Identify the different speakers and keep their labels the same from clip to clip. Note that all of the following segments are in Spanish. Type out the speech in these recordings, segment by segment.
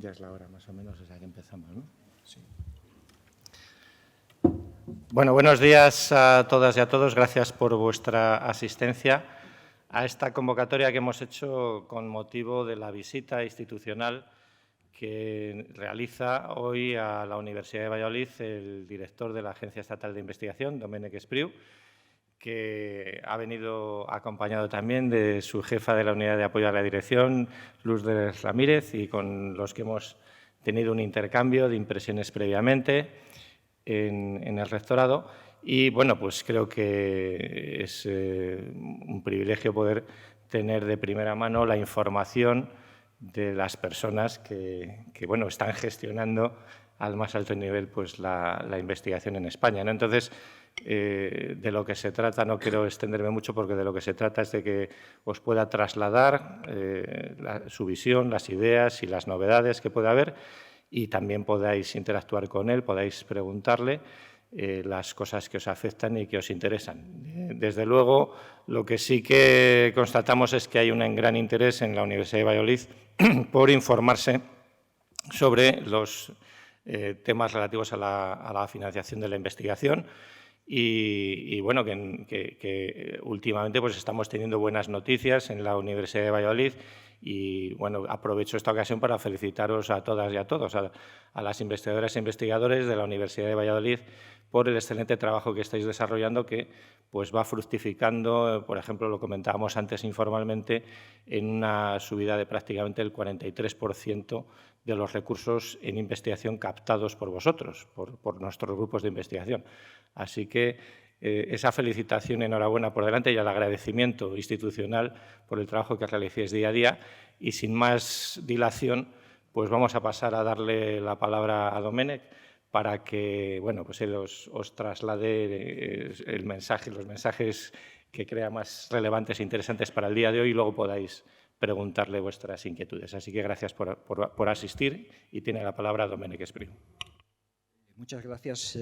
Speaker 1: ya es la hora más o menos, o sea que empezamos, ¿no? Sí. Bueno, buenos días a todas y a todos. Gracias por vuestra asistencia a esta convocatoria que hemos hecho con motivo de la visita institucional que realiza hoy a la Universidad de Valladolid el director de la Agencia Estatal de Investigación, Domènec Espriu, que ha venido acompañado también de su jefa de la Unidad de Apoyo a la Dirección, Lourdes Ramírez, y con los que hemos tenido un intercambio de impresiones previamente en el rectorado. Y, bueno, pues creo que es un privilegio poder tener de primera mano la información de las personas que bueno, están gestionando al más alto nivel pues, la investigación en España, ¿no? Entonces, de lo que se trata, no quiero extenderme mucho porque de lo que se trata es de que os pueda trasladar su visión, las ideas y las novedades que pueda haber y también podáis interactuar con él, podáis preguntarle las cosas que os afectan y que os interesan. Desde luego, lo que sí que constatamos es que hay un gran interés en la Universidad de Valladolid por informarse sobre los temas relativos a la financiación de la investigación y bueno, que últimamente pues estamos teniendo buenas noticias en la Universidad de Valladolid y bueno, aprovecho esta ocasión para felicitaros a todas y a todos, a las investigadoras e investigadores de la Universidad de Valladolid por el excelente trabajo que estáis desarrollando que pues va fructificando, por ejemplo, lo comentábamos antes informalmente, en una subida de prácticamente el 43% de los recursos en investigación captados por vosotros, por nuestros grupos de investigación. Así que esa felicitación, enhorabuena por delante y el agradecimiento institucional por el trabajo que realizáis día a día. Y sin más dilación, pues vamos a pasar a darle la palabra a Domènec para que bueno, pues él os traslade el mensaje, los mensajes que crea más relevantes e interesantes para el día de hoy y luego podáis preguntarle vuestras inquietudes. Así que gracias por asistir y tiene la palabra Domènec Espriu.
Speaker 2: Muchas gracias,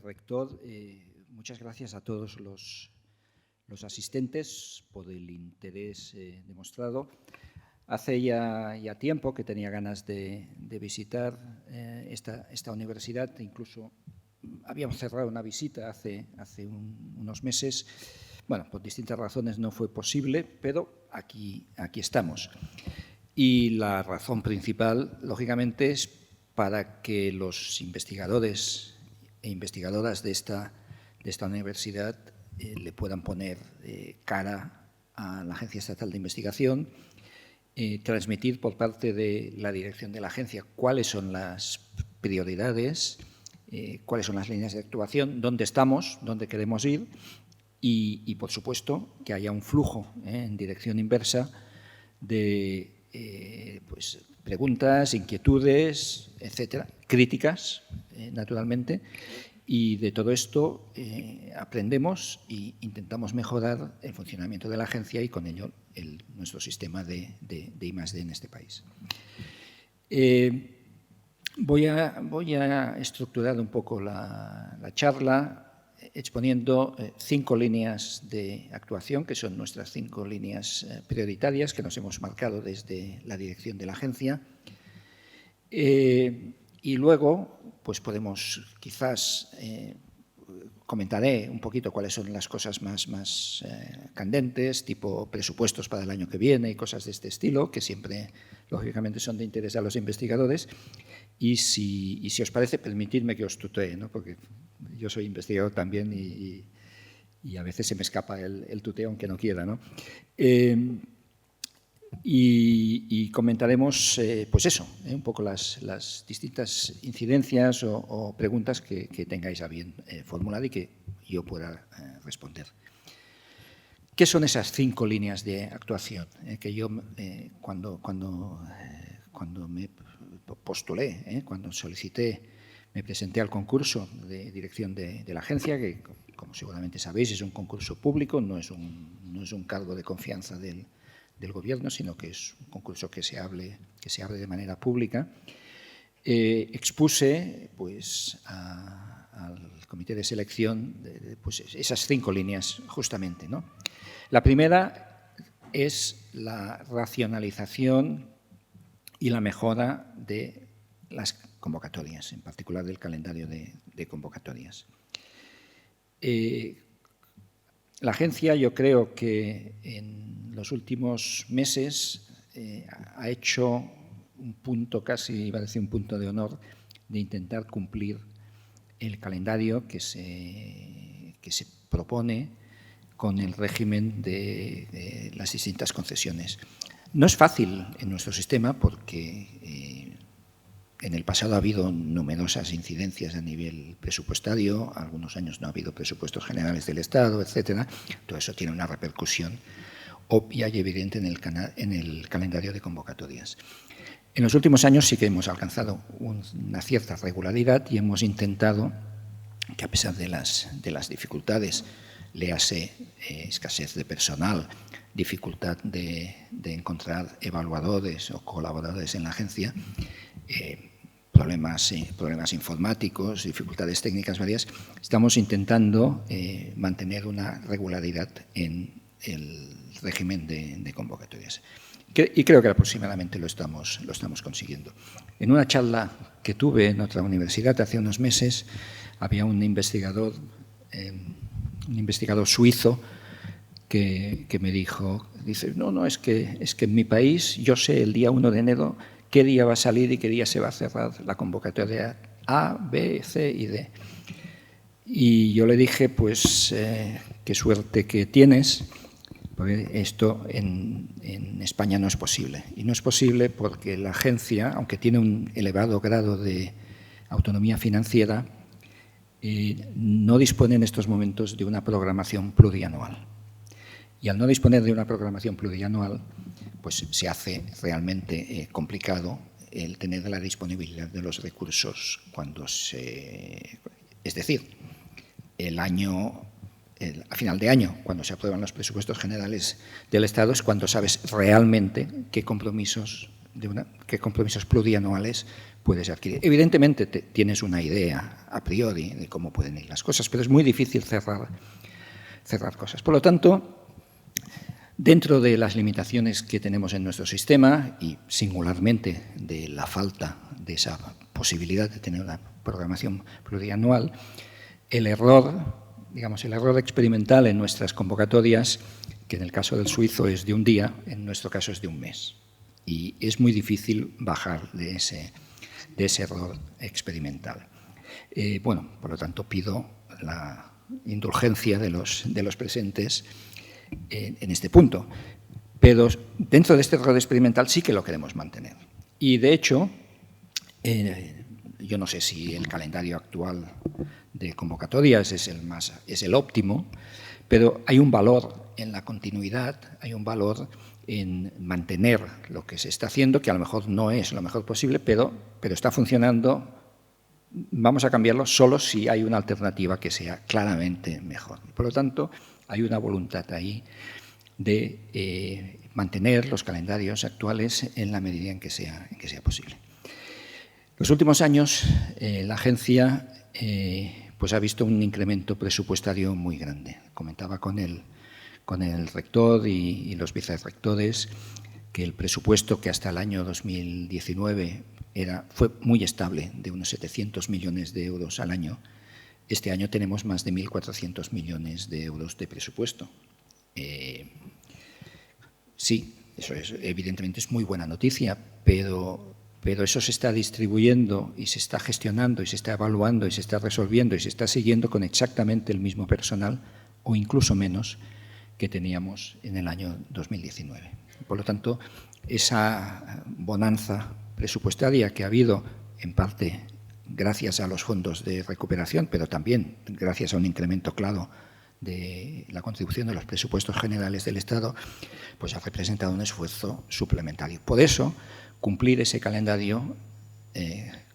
Speaker 2: rector. Muchas gracias a todos los asistentes por el interés demostrado. Hace ya tiempo que tenía ganas de visitar esta universidad, incluso habíamos cerrado una visita hace unos meses. Bueno, por distintas razones no fue posible, pero aquí estamos. Y la razón principal, lógicamente, es para que los investigadores e investigadoras de esta universidad le puedan poner cara a la Agencia Estatal de Investigación, transmitir por parte de la dirección de la agencia cuáles son las prioridades, cuáles son las líneas de actuación, dónde estamos, dónde queremos ir y por supuesto, que haya un flujo en dirección inversa de pues, preguntas, inquietudes, etcétera, críticas, naturalmente, y de todo esto aprendemos e intentamos mejorar el funcionamiento de la agencia y con ello nuestro sistema de I+D en este país. Voy a estructurar un poco la charla exponiendo 5 líneas de actuación, que son nuestras 5 líneas prioritarias que nos hemos marcado desde la dirección de la agencia. Y luego, pues podemos quizás comentaré un poquito cuáles son las cosas más candentes, tipo presupuestos para el año que viene y cosas de este estilo, que siempre, lógicamente, son de interés a los investigadores. Y si os parece, permitidme que os tutee, ¿no? Porque yo soy investigador también y a veces se me escapa el tuteo, aunque no quiera, ¿no? Y comentaremos, pues eso, un poco las distintas incidencias o preguntas que tengáis a bien formular y que yo pueda responder. ¿Qué son esas 5 líneas de actuación? Que yo, cuando me postulé, cuando solicité, me presenté al concurso de dirección de la agencia, que, como seguramente sabéis, es un concurso público, no es un cargo de confianza del Gobierno, sino que es un concurso que se abre de manera pública. Expuse pues, al comité de selección pues, esas 5 líneas, justamente, ¿no? La primera es la racionalización y la mejora de las convocatorias, en particular del calendario de convocatorias. La agencia, yo creo que en los últimos meses ha hecho un punto, casi iba a decir un punto de honor, de intentar cumplir el calendario que se propone con el régimen de las distintas concesiones. No es fácil en nuestro sistema porque en el pasado ha habido numerosas incidencias a nivel presupuestario, algunos años no ha habido presupuestos generales del Estado, etcétera. Todo eso tiene una repercusión obvia y evidente en el calendario de convocatorias. En los últimos años sí que hemos alcanzado una cierta regularidad y hemos intentado que, a pesar de las dificultades, léase escasez de personal, dificultad de encontrar evaluadores o colaboradores en la agencia, problemas informáticos, dificultades técnicas varias, estamos intentando mantener una regularidad en el régimen de convocatorias. Y creo que aproximadamente lo estamos consiguiendo. En una charla que tuve en otra universidad hace unos meses, había un investigador suizo que me dijo, dice, no, es que en mi país yo sé el día 1 de enero qué día va a salir y qué día se va a cerrar la convocatoria A, B, C y D. Y yo le dije, pues, qué suerte que tienes, porque esto en España no es posible. Y no es posible porque la agencia, aunque tiene un elevado grado de autonomía financiera, no dispone en estos momentos de una programación plurianual. Y al no disponer de una programación plurianual, pues se hace realmente complicado el tener la disponibilidad de los recursos cuando es decir, a final de año, cuando se aprueban los presupuestos generales del Estado, es cuando sabes realmente qué compromisos plurianuales puedes adquirir. Evidentemente tienes una idea a priori de cómo pueden ir las cosas, pero es muy difícil cerrar cosas. Por lo tanto, dentro de las limitaciones que tenemos en nuestro sistema y singularmente de la falta de esa posibilidad de tener una programación plurianual, el error experimental en nuestras convocatorias, que en el caso del suizo es de un día, en nuestro caso es de un mes. Y es muy difícil bajar de ese error experimental. Por lo tanto, pido la indulgencia de los presentes en este punto. Pero dentro de este error experimental sí que lo queremos mantener. Y, de hecho, yo no sé si el calendario actual de convocatorias es el óptimo, pero hay un valor en la continuidad, hay un valor en mantener lo que se está haciendo, que a lo mejor no es lo mejor posible, pero está funcionando. Vamos a cambiarlo solo si hay una alternativa que sea claramente mejor. Por lo tanto, hay una voluntad ahí de mantener los calendarios actuales en la medida en que sea posible. Los últimos años, la agencia pues ha visto un incremento presupuestario muy grande. Comentaba con el rector y los vicerrectores que el presupuesto, que hasta el año 2019 fue muy estable, de unos 700 millones de euros al año, este año tenemos más de 1.400 millones de euros de presupuesto. Sí, eso evidentemente es muy buena noticia, pero eso se está distribuyendo y se está gestionando y se está evaluando y se está resolviendo y se está siguiendo con exactamente el mismo personal o incluso menos que teníamos en el año 2019. Por lo tanto, esa bonanza presupuestaria que ha habido, en parte gracias a los fondos de recuperación, pero también gracias a un incremento claro de la contribución de los presupuestos generales del Estado, pues ha representado un esfuerzo suplementario. Por eso, cumplir ese calendario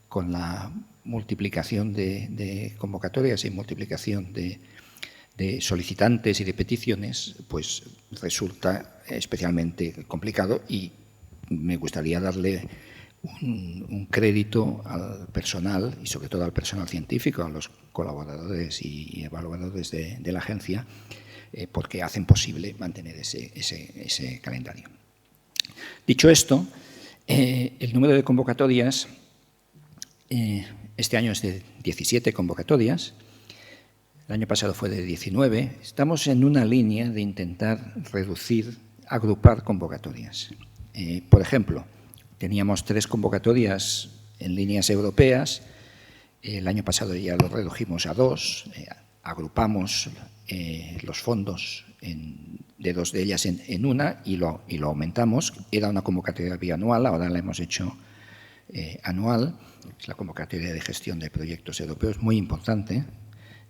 Speaker 2: con la multiplicación de convocatorias y multiplicación de solicitantes y de peticiones, pues resulta especialmente complicado, y me gustaría darle un crédito al personal y sobre todo al personal científico, a los colaboradores y evaluadores de la agencia, porque hacen posible mantener ese calendario. Dicho esto, El número de convocatorias, este año es de 17 convocatorias, el año pasado fue de 19. Estamos en una línea de intentar reducir, agrupar convocatorias. Por ejemplo, teníamos 3 convocatorias en líneas europeas, el año pasado ya lo redujimos a 2, agrupamos los fondos de 2 de ellas en una y lo aumentamos. Era una convocatoria bianual, ahora la hemos hecho anual. Es la convocatoria de gestión de proyectos europeos, muy importante.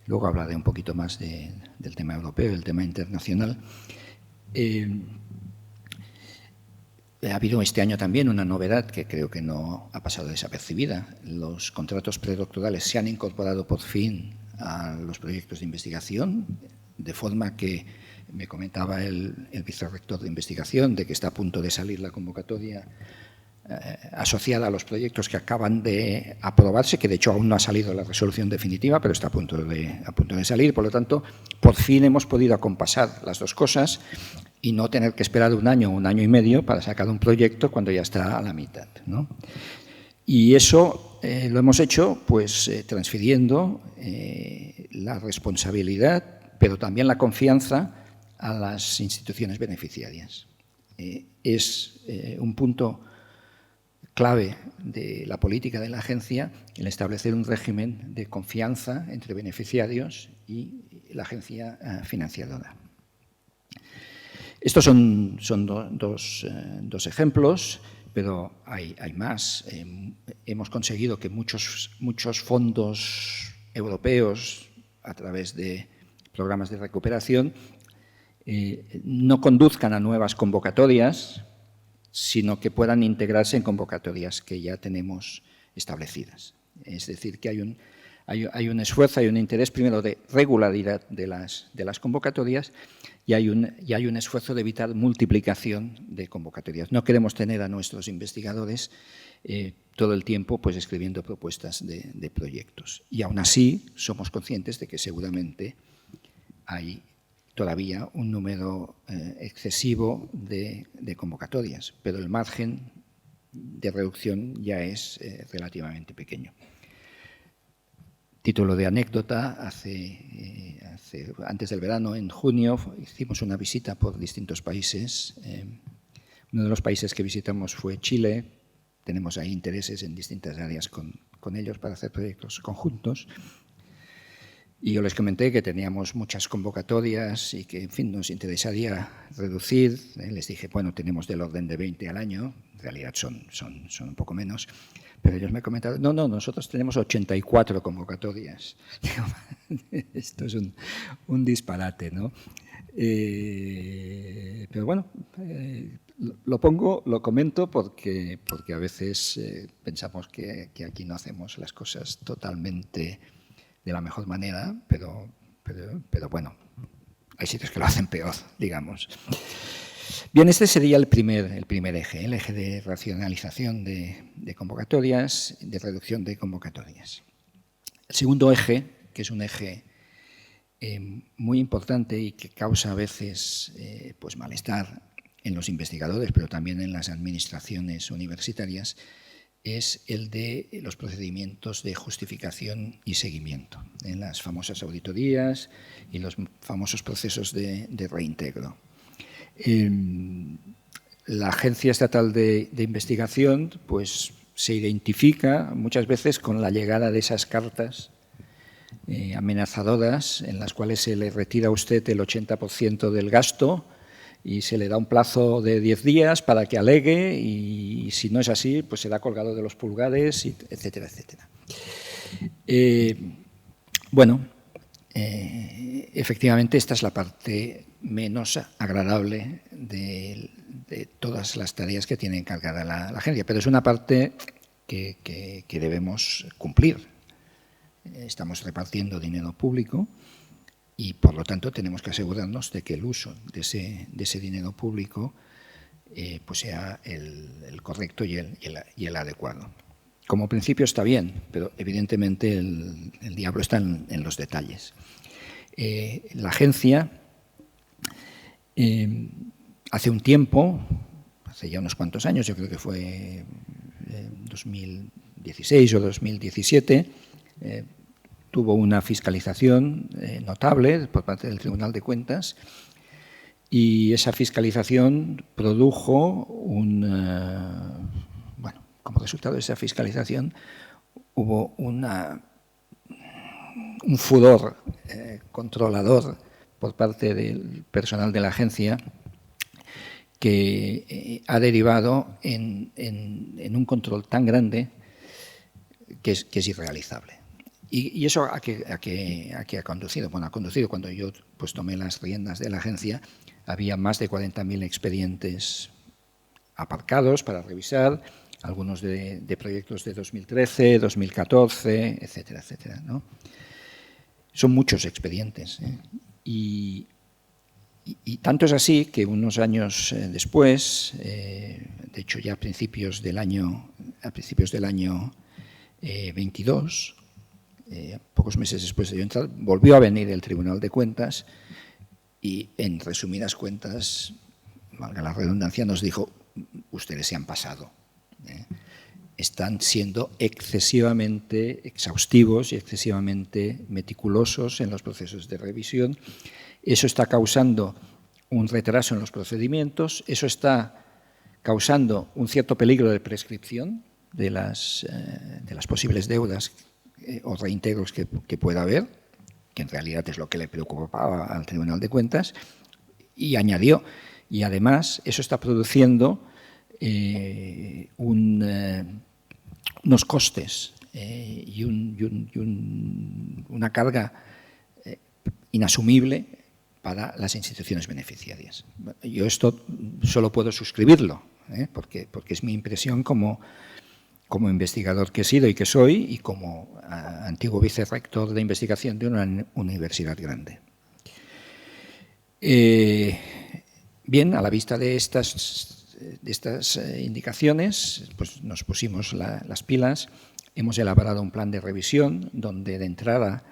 Speaker 2: Luego hablaré un poquito más del tema europeo, del tema internacional. Ha habido este año también una novedad que creo que no ha pasado desapercibida. Los contratos predoctorales se han incorporado por fin a los proyectos de investigación, de forma que me comentaba el vicerrector de investigación de que está a punto de salir la convocatoria asociada a los proyectos que acaban de aprobarse, que de hecho aún no ha salido la resolución definitiva, pero está a punto de salir. Por lo tanto, por fin hemos podido acompasar las dos cosas y no tener que esperar un año y medio para sacar un proyecto cuando ya está a la mitad, ¿no? Y eso lo hemos hecho pues transfiriendo la responsabilidad, pero también la confianza a las instituciones beneficiarias. Es un punto clave de la política de la agencia el establecer un régimen de confianza entre beneficiarios y la agencia financiadora. Estos son dos ejemplos, pero hay más. Hemos conseguido que muchos fondos europeos, a través de programas de recuperación, no conduzcan a nuevas convocatorias, sino que puedan integrarse en convocatorias que ya tenemos establecidas. Es decir, que hay un esfuerzo, hay un interés primero de regularidad de las convocatorias y hay un esfuerzo de evitar multiplicación de convocatorias. No queremos tener a nuestros investigadores todo el tiempo pues, escribiendo propuestas de proyectos. Y aún así somos conscientes de que seguramente hay todavía un número excesivo de convocatorias, pero el margen de reducción ya es relativamente pequeño. Título de anécdota, antes del verano, en junio, hicimos una visita por distintos países. Uno de los países que visitamos fue Chile. Tenemos ahí intereses en distintas áreas con ellos para hacer proyectos conjuntos. Y yo les comenté que teníamos muchas convocatorias y que, en fin, nos interesaría reducir. Les dije, bueno, tenemos del orden de 20 al año. En realidad son un poco menos. Pero ellos me comentaron, no, nosotros tenemos 84 convocatorias. Esto es un disparate, ¿no? Pero bueno, lo comento porque a veces pensamos que aquí no hacemos las cosas totalmente de la mejor manera, pero bueno, hay sitios que lo hacen peor, digamos. Bien, este sería el primer eje, el eje de racionalización de convocatorias, de reducción de convocatorias. El segundo eje, que es un eje muy importante y que causa a veces pues malestar en los investigadores, pero también en las administraciones universitarias, es el de los procedimientos de justificación y seguimiento, en las famosas auditorías y los famosos procesos de reintegro. La Agencia Estatal de Investigación pues, se identifica muchas veces con la llegada de esas cartas amenazadoras en las cuales se le retira a usted el 80% del gasto y se le da un plazo de 10 días para que alegue y si no es así, pues será colgado de los pulgares, etcétera, etcétera. Bueno, efectivamente esta es la parte menos agradable de todas las tareas que tiene encargada la agencia, pero es una parte que debemos cumplir. Estamos repartiendo dinero público y, por lo tanto, tenemos que asegurarnos de que el uso de ese dinero público pues sea el correcto y el adecuado. Como principio está bien, pero evidentemente el diablo está en los detalles. La agencia hace un tiempo, hace ya unos cuantos años, yo creo que fue 2016 o 2017, tuvo una fiscalización notable por parte del Tribunal de Cuentas, y esa fiscalización produjo bueno, como resultado de esa fiscalización hubo un furor controlador por parte del personal de la agencia que ha derivado en un control tan grande que es irrealizable. ¿Y eso a qué ha conducido? Bueno, ha conducido cuando yo pues, tomé las riendas de la agencia, había más de 40.000 expedientes aparcados para revisar, algunos de proyectos de 2013, 2014, etcétera, etcétera, ¿no? Son muchos expedientes, ¿eh? Y tanto es así que unos años después, de hecho ya a principios del año 22, pocos meses después de yo entrar, volvió a venir el Tribunal de Cuentas y, en resumidas cuentas, valga la redundancia, nos dijo: ustedes se han pasado, están siendo excesivamente exhaustivos y excesivamente meticulosos en los procesos de revisión. Eso está causando un retraso en los procedimientos, eso está causando un cierto peligro de prescripción de las posibles deudas o reintegros que pueda haber, que en realidad es lo que le preocupaba al Tribunal de Cuentas, y añadió, y además eso está produciendo unos costes y una carga inasumible para las instituciones beneficiarias. Yo esto solo puedo suscribirlo, porque es mi impresión como investigador que he sido y que soy, y como antiguo vicerrector de investigación de una universidad grande. Bien, a la vista de estas indicaciones, pues nos pusimos las pilas, hemos elaborado un plan de revisión donde de entrada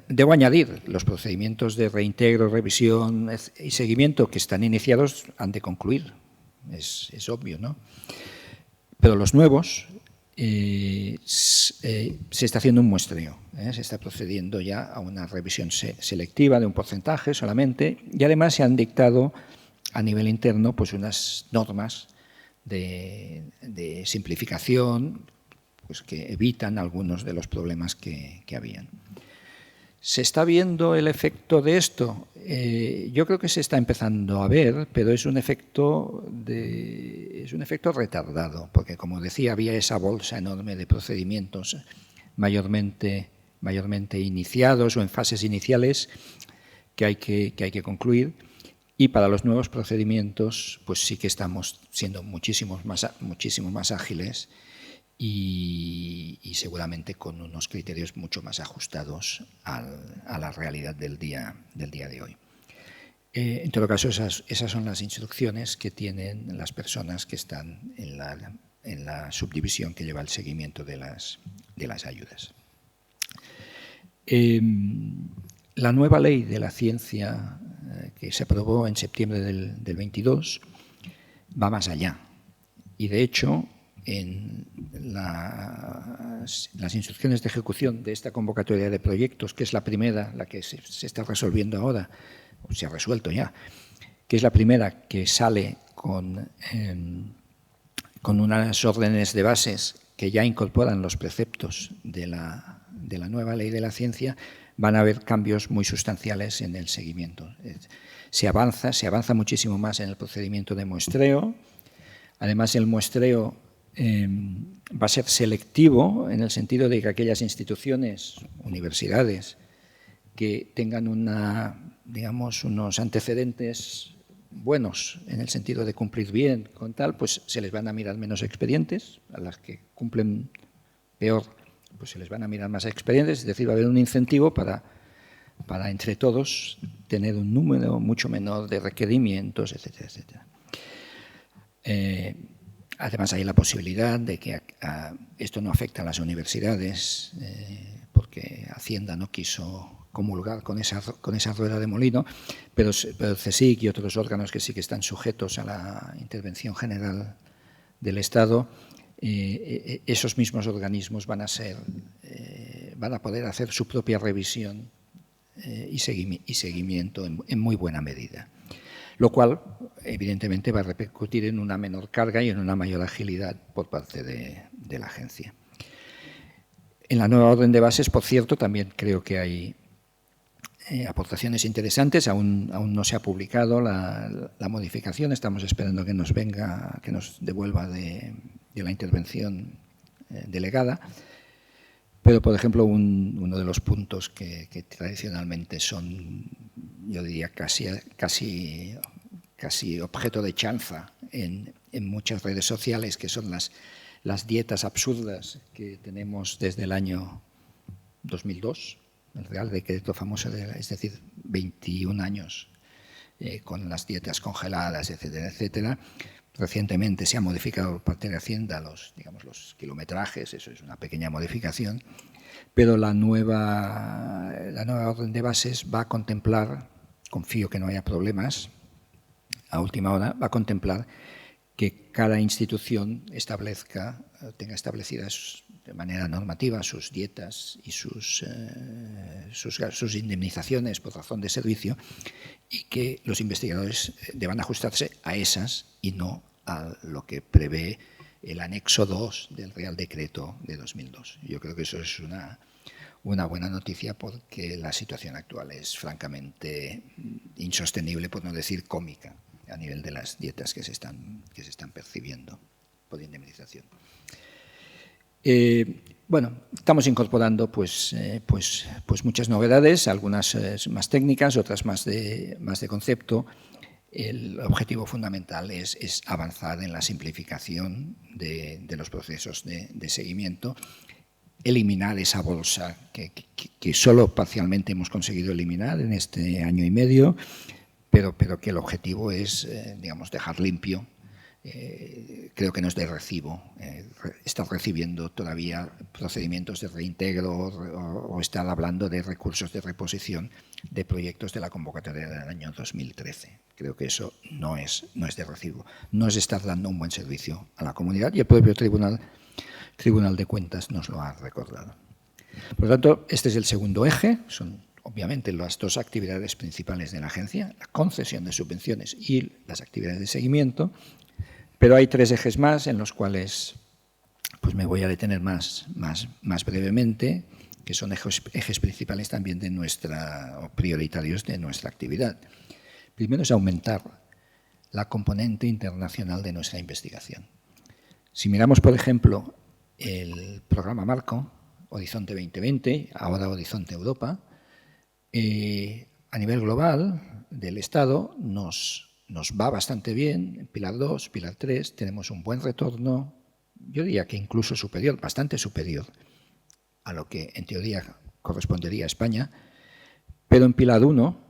Speaker 2: debo añadir, los procedimientos de reintegro, revisión y seguimiento que están iniciados han de concluir, es obvio, ¿no? Pero los nuevos se está haciendo un muestreo, se está procediendo ya a una revisión selectiva de un porcentaje solamente, y además se han dictado a nivel interno pues unas normas de simplificación pues que evitan algunos de los problemas que habían. ¿Se está viendo el efecto de esto? Yo creo que se está empezando a ver, pero es un efecto retardado, porque, como decía, había esa bolsa enorme de procedimientos mayormente iniciados o en fases iniciales que hay que concluir, y para los nuevos procedimientos pues sí que estamos siendo muchísimo más ágiles y seguramente con unos criterios mucho más ajustados a la realidad del día de hoy. En todo caso, esas son las instrucciones que tienen las personas que están en la subdivisión que lleva el seguimiento de las ayudas. La nueva ley de la ciencia que se aprobó en septiembre del 22 va más allá, y de hecho en las instrucciones de ejecución de esta convocatoria de proyectos, que es la primera, la que se está resolviendo ahora, o se ha resuelto ya, que es la primera que sale con unas órdenes de bases que ya incorporan los preceptos de la nueva ley de la ciencia, van a haber cambios muy sustanciales en el seguimiento. Se avanza muchísimo más en el procedimiento de muestreo. Además, el muestreo va a ser selectivo en el sentido de que aquellas instituciones, universidades, que tengan unos antecedentes buenos en el sentido de cumplir bien con tal, pues se les van a mirar menos expedientes. A las que cumplen peor, pues se les van a mirar más expedientes, es decir, va a haber un incentivo para entre todos tener un número mucho menor de requerimientos, etcétera, etcétera. Además, hay la posibilidad de que esto no afecte a las universidades, porque Hacienda no quiso comulgar con esa rueda de molino, pero el CSIC y otros órganos que sí que están sujetos a la intervención general del Estado, esos mismos organismos van a poder hacer su propia revisión y seguimiento en muy buena medida. Lo cual, evidentemente, va a repercutir en una menor carga y en una mayor agilidad por parte de la agencia. En la nueva orden de bases, por cierto, también creo que hay aportaciones interesantes. Aún no se ha publicado la modificación. Estamos esperando que nos devuelva de la intervención delegada. Pero, por ejemplo, uno de los puntos que tradicionalmente son, yo diría, casi objeto de chanza en muchas redes sociales, que son las dietas absurdas que tenemos desde el año 2002, el Real Decreto famoso, es decir, 21 años con las dietas congeladas, etcétera, etcétera. Recientemente se ha modificado por parte de Hacienda los kilometrajes, eso es una pequeña modificación, pero la nueva orden de bases va a contemplar, confío que no haya problemas a última hora, va a contemplar que cada institución tenga establecidas de manera normativa sus dietas y sus indemnizaciones por razón de servicio, y que los investigadores deban ajustarse a esas y no a lo que prevé el anexo 2 del Real Decreto de 2002. Yo creo que eso es una buena noticia, porque la situación actual es francamente insostenible, por no decir cómica, a nivel de las dietas que se están percibiendo por indemnización. Bueno, estamos incorporando pues muchas novedades, algunas más técnicas, otras más de concepto. El objetivo fundamental es avanzar en la simplificación de los procesos de seguimiento, eliminar esa bolsa que solo parcialmente hemos conseguido eliminar en este año y medio, pero que el objetivo es, digamos, dejar limpio. Creo que no es de recibo estar recibiendo todavía procedimientos de reintegro o estar hablando de recursos de reposición de proyectos de la convocatoria del año 2013. Creo que eso no es de recibo. No es estar dando un buen servicio a la comunidad, y el propio Tribunal de Cuentas nos lo ha recordado. Por lo tanto, este es el segundo eje. Son obviamente las dos actividades principales de la agencia: la concesión de subvenciones y las actividades de seguimiento. Pero hay tres ejes más en los cuales pues me voy a detener más brevemente, que son ejes principales también o prioritarios de nuestra actividad. Primero es aumentar la componente internacional de nuestra investigación. Si miramos, por ejemplo, el programa Marco, Horizonte 2020, ahora Horizonte Europa, a nivel global del Estado nos va bastante bien. En Pilar 2, Pilar 3 tenemos un buen retorno, yo diría que incluso superior, bastante superior a lo que en teoría correspondería a España, pero en Pilar 1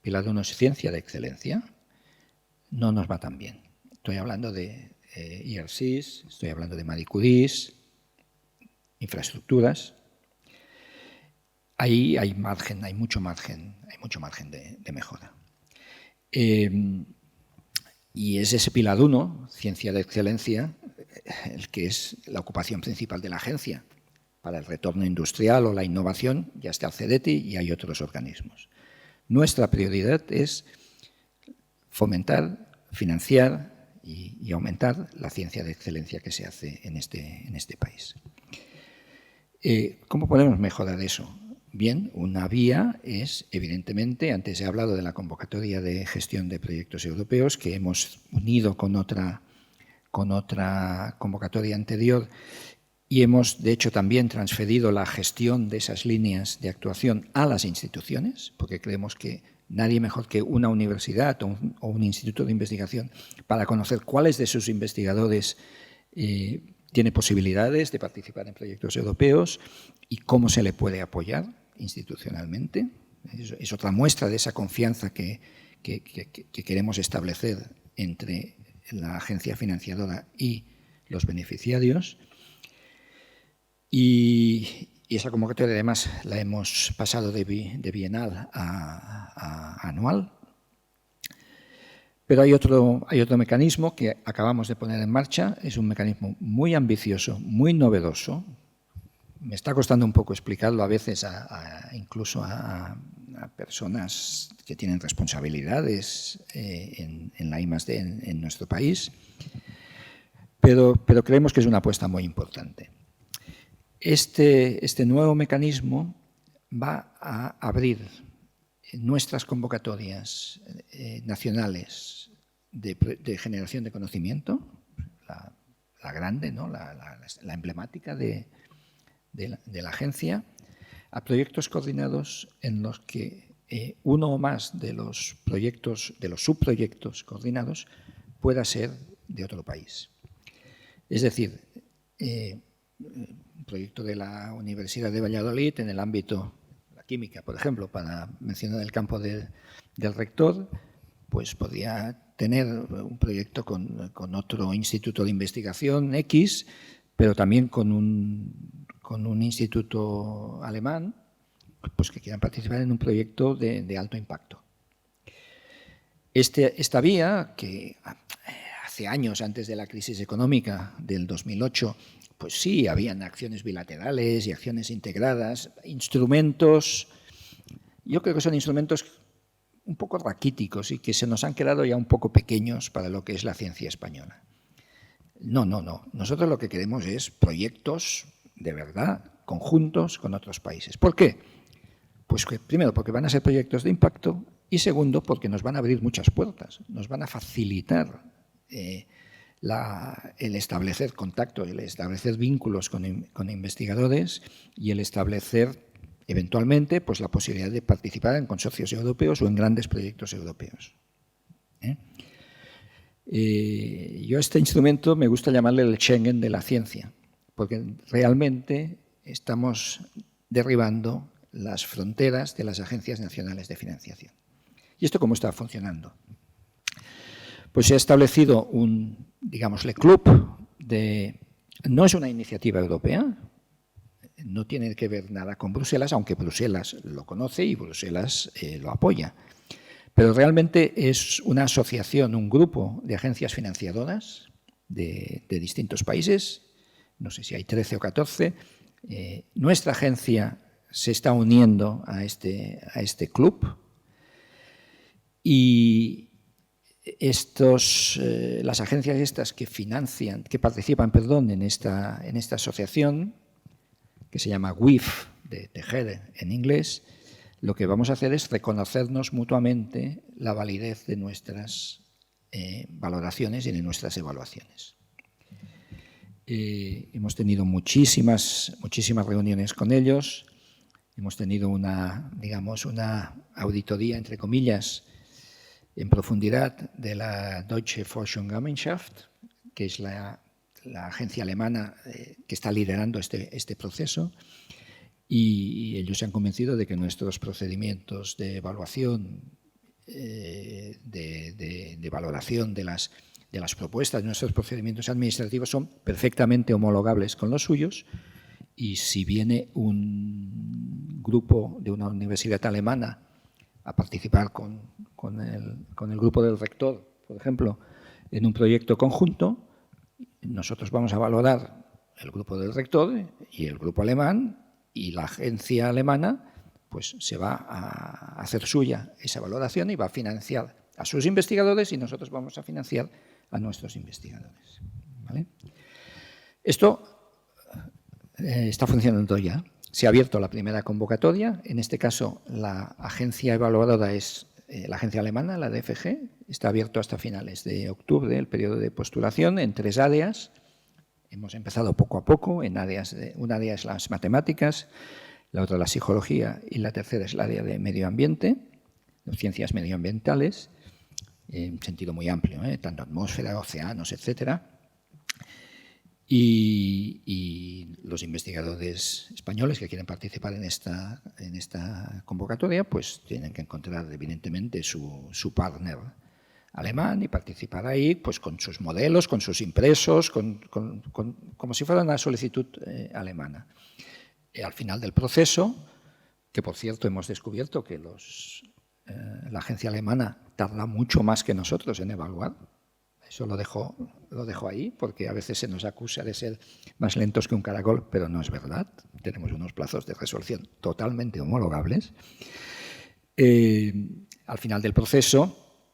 Speaker 2: es ciencia de excelencia, no nos va tan bien. Estoy hablando de ERCs, estoy hablando de Marie Curies, infraestructuras. Ahí hay mucho margen de mejora. Y es ese Pilar 1, ciencia de excelencia, el que es la ocupación principal de la agencia. Para el retorno industrial o la innovación ya está el CEDETI y hay otros organismos. Nuestra prioridad es fomentar, financiar y aumentar la ciencia de excelencia que se hace en este país. ¿Cómo podemos mejorar eso? Bien, una vía es, evidentemente, antes he hablado de la convocatoria de gestión de proyectos europeos, que hemos unido con otra convocatoria anterior, y hemos, de hecho, también transferido la gestión de esas líneas de actuación a las instituciones, porque creemos que nadie mejor que una universidad o un instituto de investigación para conocer cuáles de sus investigadores tiene posibilidades de participar en proyectos europeos y cómo se le puede apoyar institucionalmente. Es otra muestra de esa confianza que queremos establecer entre la agencia financiadora y los beneficiarios. Y y esa convocatoria además la hemos pasado de bienal a anual. Pero hay otro mecanismo que acabamos de poner en marcha, es un mecanismo muy ambicioso, muy novedoso. Me está costando un poco explicarlo a veces, incluso a personas que tienen responsabilidades en la I+D en nuestro país, pero creemos que es una apuesta muy importante. Este nuevo mecanismo va a abrir nuestras convocatorias nacionales de generación de conocimiento, la grande, ¿no? la emblemática de la agencia, a proyectos coordinados en los que uno o más de los proyectos, de los subproyectos coordinados, pueda ser de otro país. Es decir, un proyecto de la Universidad de Valladolid en el ámbito de la química, por ejemplo, para mencionar el campo del rector, pues podría tener un proyecto con otro instituto de investigación X, pero también con un instituto alemán, pues que quieran participar en un proyecto de alto impacto. Esta vía, que hace años, antes de la crisis económica del 2008, pues sí, habían acciones bilaterales y acciones integradas, instrumentos, yo creo que son instrumentos un poco raquíticos y que se nos han quedado ya un poco pequeños para lo que es la ciencia española. No. Nosotros lo que queremos es proyectos de verdad, conjuntos con otros países. ¿Por qué? Pues primero, porque van a ser proyectos de impacto y segundo, porque nos van a abrir muchas puertas, nos van a facilitar el establecer contacto, el establecer vínculos con investigadores y el establecer eventualmente pues, la posibilidad de participar en consorcios europeos o en grandes proyectos europeos. Yo a este instrumento me gusta llamarle el Schengen de la ciencia, porque realmente estamos derribando las fronteras de las agencias nacionales de financiación. ¿Y esto cómo está funcionando? Pues se ha establecido un, digámosle, club no es una iniciativa europea, no tiene que ver nada con Bruselas, aunque Bruselas lo conoce y Bruselas lo apoya. Pero realmente es una asociación, un grupo de agencias financiadoras de distintos países, no sé si hay 13 o 14. Nuestra agencia se está uniendo a este club y las agencias estas que participan en esta asociación, que se llama WIF, de tejer en inglés, lo que vamos a hacer es reconocernos mutuamente la validez de nuestras valoraciones y de nuestras evaluaciones. Hemos tenido muchísimas reuniones con ellos, hemos tenido una auditoría, entre comillas, en profundidad de la Deutsche Forschungsgemeinschaft, que es la agencia alemana que está liderando este proceso, y ellos se han convencido de que nuestros procedimientos de evaluación, de valoración de las propuestas, de nuestros procedimientos administrativos son perfectamente homologables con los suyos, y si viene un grupo de una universidad alemana a participar con el grupo del rector, por ejemplo, en un proyecto conjunto, nosotros vamos a valorar el grupo del rector y el grupo alemán, y la agencia alemana pues se va a hacer suya esa valoración y va a financiar a sus investigadores y nosotros vamos a financiar a nuestros investigadores. ¿Vale? Esto está funcionando ya. Se ha abierto la primera convocatoria. En este caso, la agencia evaluadora es la agencia alemana, la DFG. Está abierto hasta finales de octubre el periodo de postulación en 3 áreas. Hemos empezado poco a poco en áreas. Una área es las matemáticas, la otra la psicología y la tercera es el área de medio ambiente, ciencias medioambientales, en sentido muy amplio, tanto atmósfera, océanos, etcétera. Y los investigadores españoles que quieren participar en esta convocatoria pues tienen que encontrar evidentemente su partner alemán y participar ahí pues con sus modelos, con sus impresos, como si fuera una solicitud alemana. al final del proceso, que por cierto hemos descubierto que la agencia alemana tarda mucho más que nosotros en evaluar. Eso lo dejo ahí, porque a veces se nos acusa de ser más lentos que un caracol, pero no es verdad. Tenemos unos plazos de resolución totalmente homologables. Al final del proceso,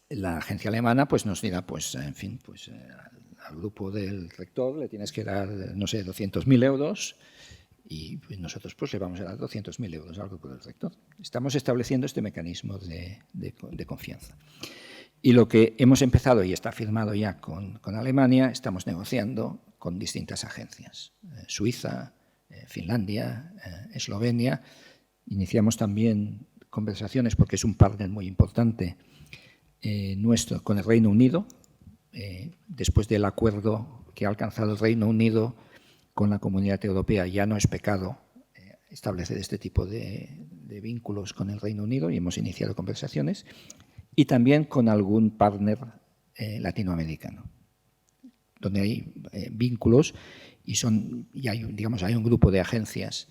Speaker 2: la agencia alemana pues, nos dirá, pues, en fin, pues, al grupo del rector le tienes que dar, no sé, 200.000 euros y nosotros pues, le vamos a dar 200.000 euros al grupo del rector. Estamos estableciendo este mecanismo de confianza. Y lo que hemos empezado y está firmado ya con Alemania, estamos negociando con distintas agencias. Suiza, Finlandia, Eslovenia. Iniciamos también conversaciones, porque es un partner muy importante nuestro, con el Reino Unido. Después del acuerdo que ha alcanzado el Reino Unido con la Comunidad Europea, ya no es pecado establecer este tipo de vínculos con el Reino Unido y hemos iniciado conversaciones. Y también con algún partner latinoamericano, donde hay vínculos y hay un grupo de agencias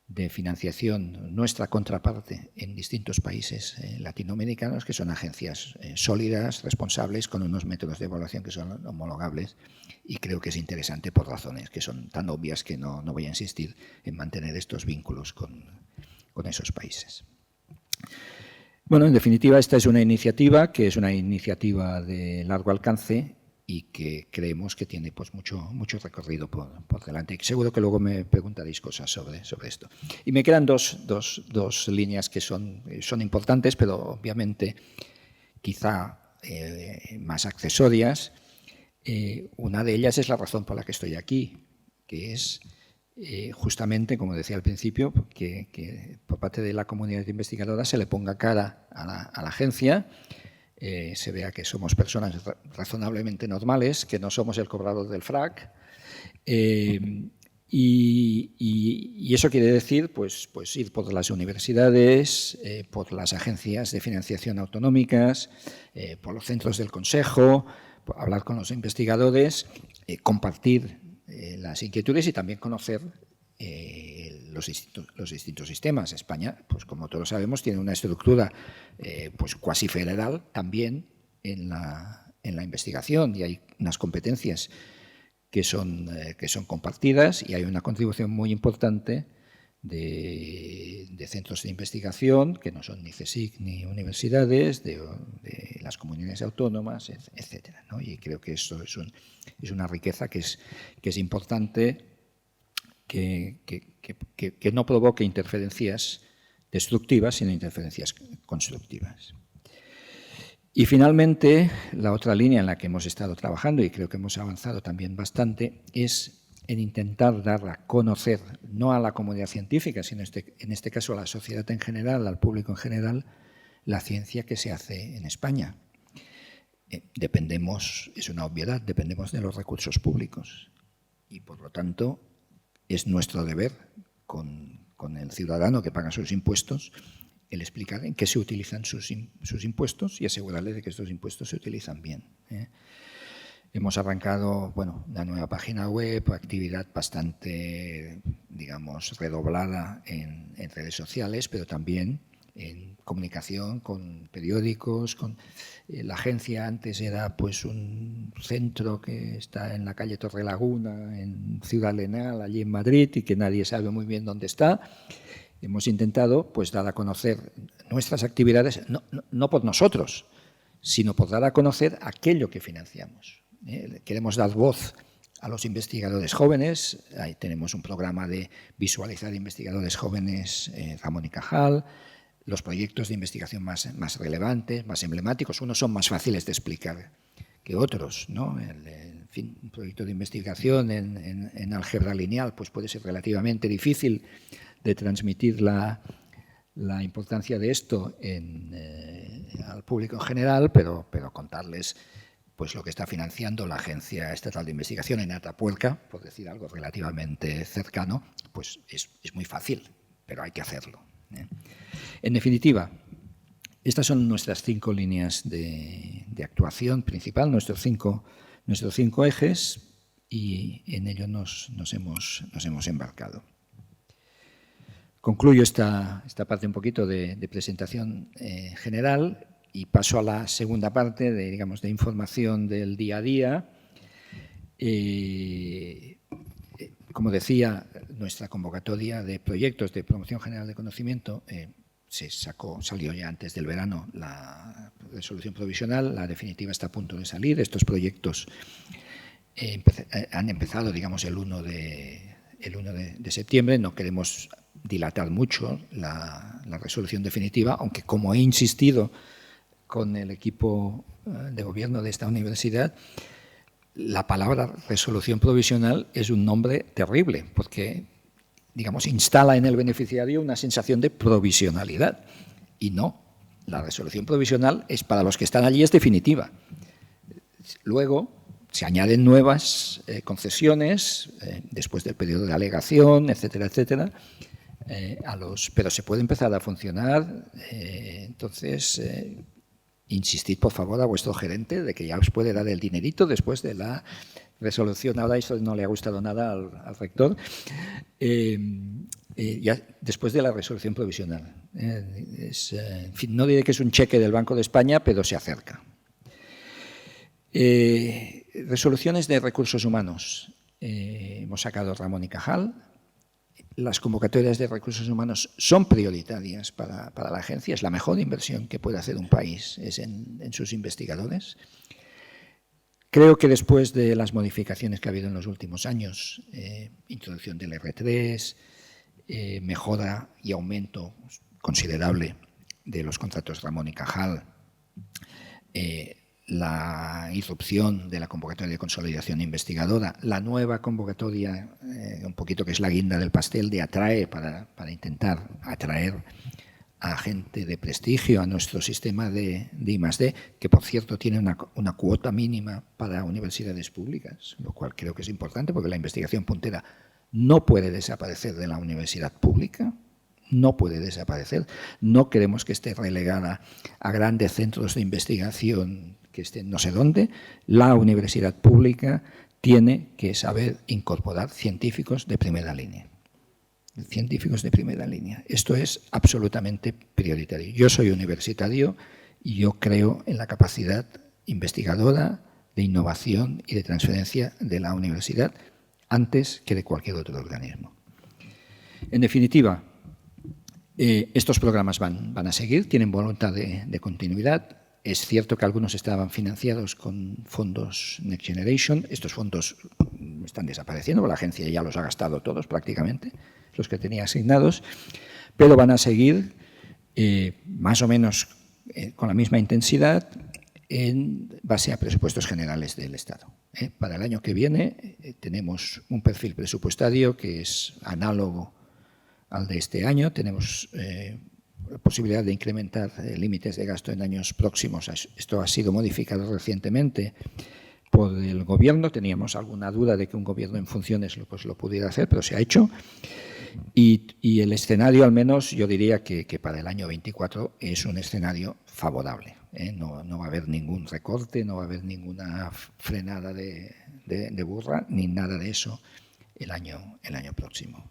Speaker 2: de financiación, nuestra contraparte en distintos países latinoamericanos, que son agencias sólidas, responsables, con unos métodos de evaluación que son homologables, y creo que es interesante por razones que son tan obvias que no voy a insistir en mantener estos vínculos con esos países. Bueno, en definitiva, esta es una iniciativa que es una iniciativa de largo alcance y que creemos que tiene pues, mucho recorrido por delante. Seguro que luego me preguntaréis cosas sobre esto. Y me quedan dos líneas que son importantes, pero obviamente quizá más accesorias. Una de ellas es la razón por la que estoy aquí, que es justamente, como decía al principio, que por parte de la comunidad investigadora se le ponga cara a la agencia, se vea que somos personas razonablemente normales, que no somos el cobrador del frac, y eso quiere decir pues ir por las universidades, por las agencias de financiación autonómicas, por los centros del consejo, hablar con los investigadores, compartir las inquietudes y también conocer los distintos sistemas. España, pues como todos sabemos, tiene una estructura pues cuasi federal también en la investigación, y hay unas competencias que son compartidas, y hay una contribución muy importante de centros de investigación que no son ni CSIC ni universidades, de las comunidades autónomas, etcétera, ¿no? Y creo que esto es una riqueza que es importante, que no provoque interferencias destructivas, sino interferencias constructivas. Y finalmente, la otra línea en la que hemos estado trabajando, y creo que hemos avanzado también bastante, es en intentar dar a conocer, no a la comunidad científica, sino en este caso a la sociedad en general, al público en general, la ciencia que se hace en España. Dependemos, es una obviedad, dependemos de los recursos públicos, y por lo tanto es nuestro deber con el ciudadano que paga sus impuestos el explicar en qué se utilizan sus impuestos y asegurarle de que estos impuestos se utilizan bien. Hemos arrancado una nueva página web, actividad bastante, digamos, redoblada en redes sociales, pero también en comunicación con periódicos. La agencia antes era pues un centro que está en la calle Torrelaguna, en Ciudad Arenal, allí en Madrid, y que nadie sabe muy bien dónde está. Hemos intentado pues dar a conocer nuestras actividades, no por nosotros, sino por dar a conocer aquello que financiamos. Queremos dar voz a los investigadores jóvenes. Ahí tenemos un programa de visualizar investigadores jóvenes, Ramón y Cajal. Los proyectos de investigación más relevantes, más emblemáticos, unos son más fáciles de explicar que otros, ¿no? En fin, un proyecto de investigación en álgebra lineal pues puede ser relativamente difícil de transmitir la importancia de esto al público en general, pero contarles pues lo que está financiando la Agencia Estatal de Investigación en Atapuerca, por decir algo relativamente cercano, pues es muy fácil, pero hay que hacerlo. En definitiva, estas son nuestras 5 líneas de actuación principal, nuestros cinco ejes, y en ello nos hemos embarcado. Concluyo esta parte un poquito de presentación general y paso a la segunda parte de información del día a día. Como decía, nuestra convocatoria de proyectos de promoción general de conocimiento salió ya antes del verano la resolución provisional, la definitiva está a punto de salir. Estos proyectos han empezado, digamos, el 1 de septiembre. No queremos dilatar mucho la resolución definitiva, aunque como he insistido con el equipo de gobierno de esta universidad, la palabra resolución provisional es un nombre terrible, porque, digamos, instala en el beneficiario una sensación de provisionalidad. Y no, la resolución provisional es para los que están allí, es definitiva. Luego se añaden nuevas concesiones después del periodo de alegación, etcétera, etcétera, pero se puede empezar a funcionar. Entonces, insistid, por favor, a vuestro gerente de que ya os puede dar el dinerito después de la resolución. Ahora eso no le ha gustado nada al rector. Ya después de la resolución provisional. En fin, no diré que es un cheque del Banco de España, pero se acerca. Resoluciones de recursos humanos. Hemos sacado Ramón y Cajal. Las convocatorias de recursos humanos son prioritarias para la agencia. Es la mejor inversión que puede hacer un país, es en sus investigadores. Creo que después de las modificaciones que ha habido en los últimos años, introducción del R3, mejora y aumento considerable de los contratos Ramón y Cajal, la irrupción de la convocatoria de consolidación investigadora, la nueva convocatoria, un poquito que es la guinda del pastel de Atrae, para intentar atraer a gente de prestigio a nuestro sistema de I+D, que por cierto tiene una cuota mínima para universidades públicas, lo cual creo que es importante porque la investigación puntera no puede desaparecer de la universidad pública. No puede desaparecer. No queremos que esté relegada a grandes centros de investigación que estén no sé dónde. La universidad pública tiene que saber incorporar científicos de primera línea. Científicos de primera línea. Esto es absolutamente prioritario. Yo soy universitario y yo creo en la capacidad investigadora, de innovación y de transferencia de la universidad antes que de cualquier otro organismo. En definitiva, estos programas van a seguir, tienen voluntad de continuidad. Es cierto que algunos estaban financiados con fondos Next Generation. Estos fondos están desapareciendo, la agencia ya los ha gastado todos prácticamente, los que tenía asignados, pero van a seguir más o menos con la misma intensidad en base a presupuestos generales del Estado. Para el año que viene tenemos un perfil presupuestario que es análogo al de este año. Tenemos la posibilidad de incrementar límites de gasto en años próximos. Esto ha sido modificado recientemente por el Gobierno. Teníamos alguna duda de que un Gobierno en funciones lo pudiera hacer, pero se ha hecho. Y el escenario, al menos, yo diría que para el año 24 es un escenario favorable. No va a haber ningún recorte, no va a haber ninguna frenada de burra, ni nada de eso el año próximo.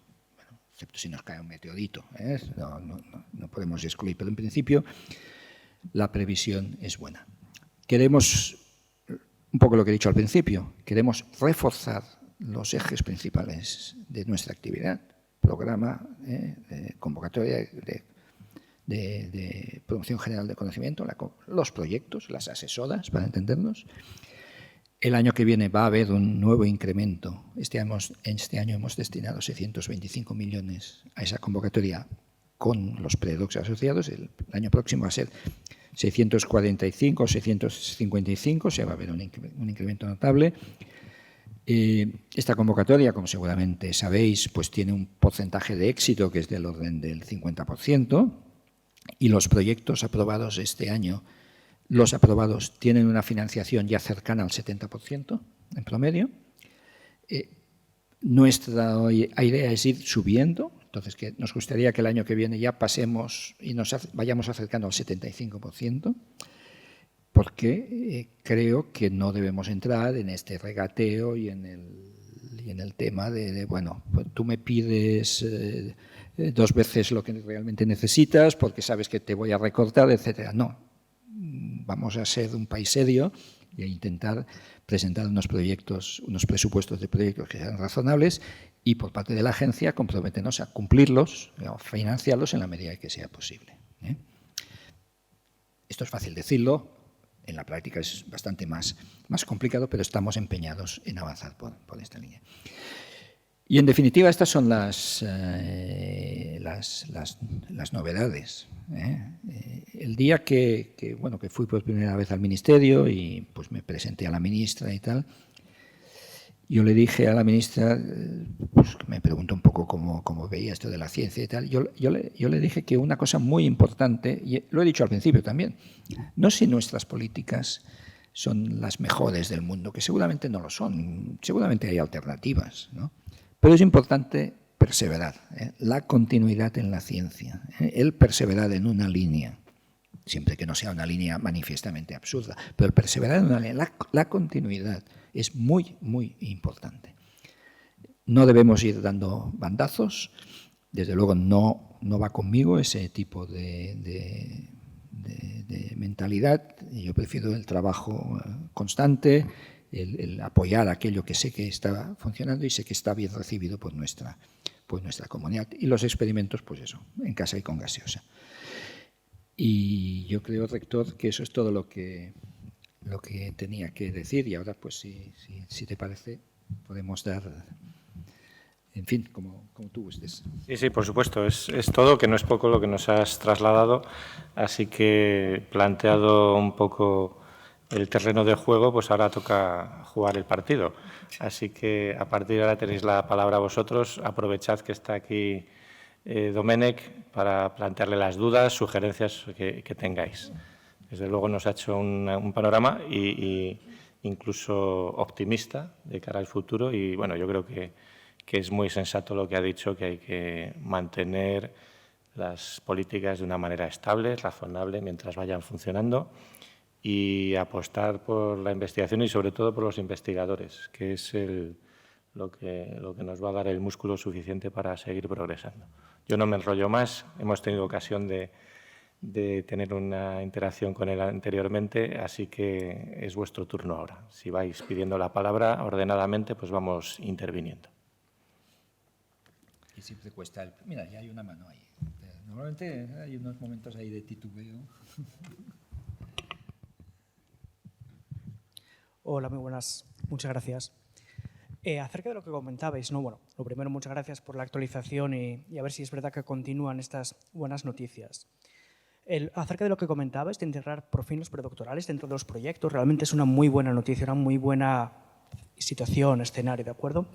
Speaker 2: Excepto si nos cae un meteorito, no podemos excluir, pero en principio la previsión es buena. Queremos, un poco lo que he dicho al principio, queremos reforzar los ejes principales de nuestra actividad, programa, convocatoria de promoción general de conocimiento, los proyectos, las asesoras, para entendernos. El año que viene va a haber un nuevo incremento. Este año hemos destinado 625 millones a esa convocatoria con los predocs asociados. El año próximo va a ser 645 o 655, se va a ver un incremento notable. Esta convocatoria, como seguramente sabéis, pues tiene un porcentaje de éxito que es del orden del 50%, y los proyectos aprobados este año, los aprobados tienen una financiación ya cercana al 70% en promedio. Nuestra idea es ir subiendo, entonces que nos gustaría que el año que viene ya pasemos y nos vayamos acercando al 75%, porque creo que no debemos entrar en este regateo y en el tema de bueno, pues tú me pides 2 veces lo que realmente necesitas porque sabes que te voy a recortar, etcétera. No, vamos a ser un país serio y a intentar presentar unos presupuestos de proyectos que sean razonables y por parte de la agencia comprometernos a cumplirlos, a financiarlos en la medida que sea posible. Esto es fácil decirlo, en la práctica es bastante más complicado, pero estamos empeñados en avanzar por esta línea. Y en definitiva estas son las novedades. El día que fui por primera vez al ministerio y pues me presenté a la ministra y tal, yo le dije a la ministra, pues me preguntó un poco cómo veía esto de la ciencia y tal. Yo le dije que una cosa muy importante, y lo he dicho al principio también, no si nuestras políticas son las mejores del mundo, que seguramente no lo son, seguramente hay alternativas, ¿no? Pero es importante perseverar, la continuidad en la ciencia, el perseverar en una línea, siempre que no sea una línea manifiestamente absurda, pero el perseverar en una línea, la continuidad es muy, muy importante. No debemos ir dando bandazos, desde luego no va conmigo ese tipo de mentalidad. Yo prefiero el trabajo constante, el apoyar aquello que sé que está funcionando y sé que está bien recibido por nuestra comunidad. Y los experimentos, pues eso, en casa y con gaseosa. Y yo creo, rector, que eso es todo lo que tenía que decir, y ahora, pues, si te parece, podemos dar, en fin, como tú gustes.
Speaker 1: Sí, por supuesto, es todo, que no es poco lo que nos has trasladado, así que planteado un poco el terreno de juego, pues ahora toca jugar el partido. Así que a partir de ahora tenéis la palabra vosotros, aprovechad que está aquí Domènec para plantearle las dudas, sugerencias que tengáis. Desde luego nos ha hecho un panorama y incluso optimista de cara al futuro y, bueno, yo creo que es muy sensato lo que ha dicho, que hay que mantener las políticas de una manera estable, razonable, mientras vayan funcionando y apostar por la investigación y, sobre todo, por los investigadores, que es lo que nos va a dar el músculo suficiente para seguir progresando. Yo no me enrollo más, hemos tenido ocasión de tener una interacción con él anteriormente, así que es vuestro turno ahora. Si vais pidiendo la palabra ordenadamente, pues vamos interviniendo.
Speaker 2: Y siempre cuesta Mira, ya hay una mano ahí. Normalmente hay unos momentos ahí de titubeo.
Speaker 3: Hola, muy buenas. Muchas gracias. Acerca de lo que comentabais, ¿no? Bueno, lo primero, muchas gracias por la actualización y a ver si es verdad que continúan estas buenas noticias. Acerca de lo que comentabais, de integrar por fin los predoctorales dentro de los proyectos, realmente es una muy buena noticia, una muy buena situación, escenario, ¿de acuerdo?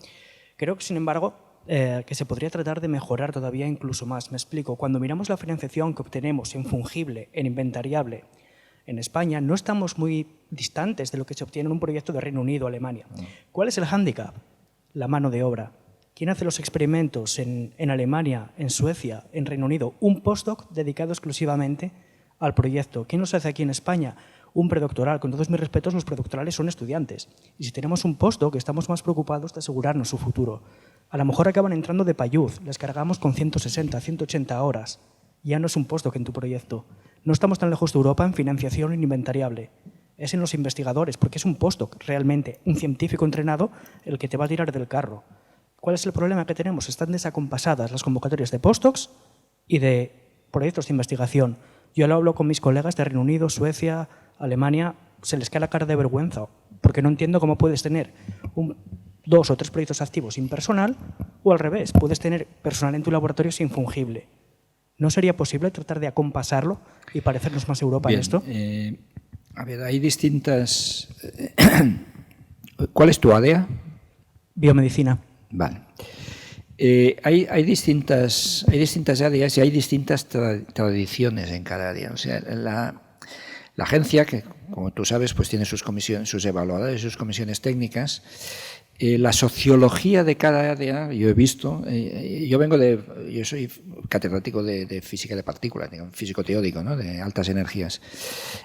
Speaker 3: Creo que, sin embargo, que se podría tratar de mejorar todavía incluso más. Me explico. Cuando miramos la financiación que obtenemos en fungible, en inventariable, en España, no estamos muy distantes de lo que se obtiene en un proyecto de Reino Unido o Alemania. ¿Cuál es el hándicap? La mano de obra. ¿Quién hace los experimentos en Alemania, en Suecia, en Reino Unido? Un postdoc dedicado exclusivamente al proyecto. ¿Quién los hace aquí en España? Un predoctoral. Con todos mis respetos, los predoctorales son estudiantes. Y si tenemos un postdoc, estamos más preocupados de asegurarnos su futuro. A lo mejor acaban entrando de payuz, les cargamos con 160, 180 horas. Ya no es un postdoc en tu proyecto. No estamos tan lejos de Europa en financiación inventariable. Es en los investigadores, porque es un postdoc realmente, un científico entrenado, el que te va a tirar del carro. ¿Cuál es el problema que tenemos? Están desacompasadas las convocatorias de postdocs y de proyectos de investigación. Yo lo hablo con mis colegas de Reino Unido, Suecia, Alemania, se les cae la cara de vergüenza, porque no entiendo cómo puedes tener 2 o 3 proyectos activos sin personal, o al revés, puedes tener personal en tu laboratorio sin fungible. ¿No sería posible tratar de acompasarlo y parecernos más a Europa en esto?
Speaker 2: A ver, hay distintas... ¿Cuál es tu área?
Speaker 3: Biomedicina.
Speaker 2: Vale. Hay distintas áreas y hay distintas tradiciones en cada área. O sea, la agencia, que como tú sabes, pues tiene sus comisiones, sus evaluadores, sus comisiones técnicas. La sociología de cada área, yo he visto, yo soy catedrático de física de partículas, físico teórico, ¿no? De altas energías.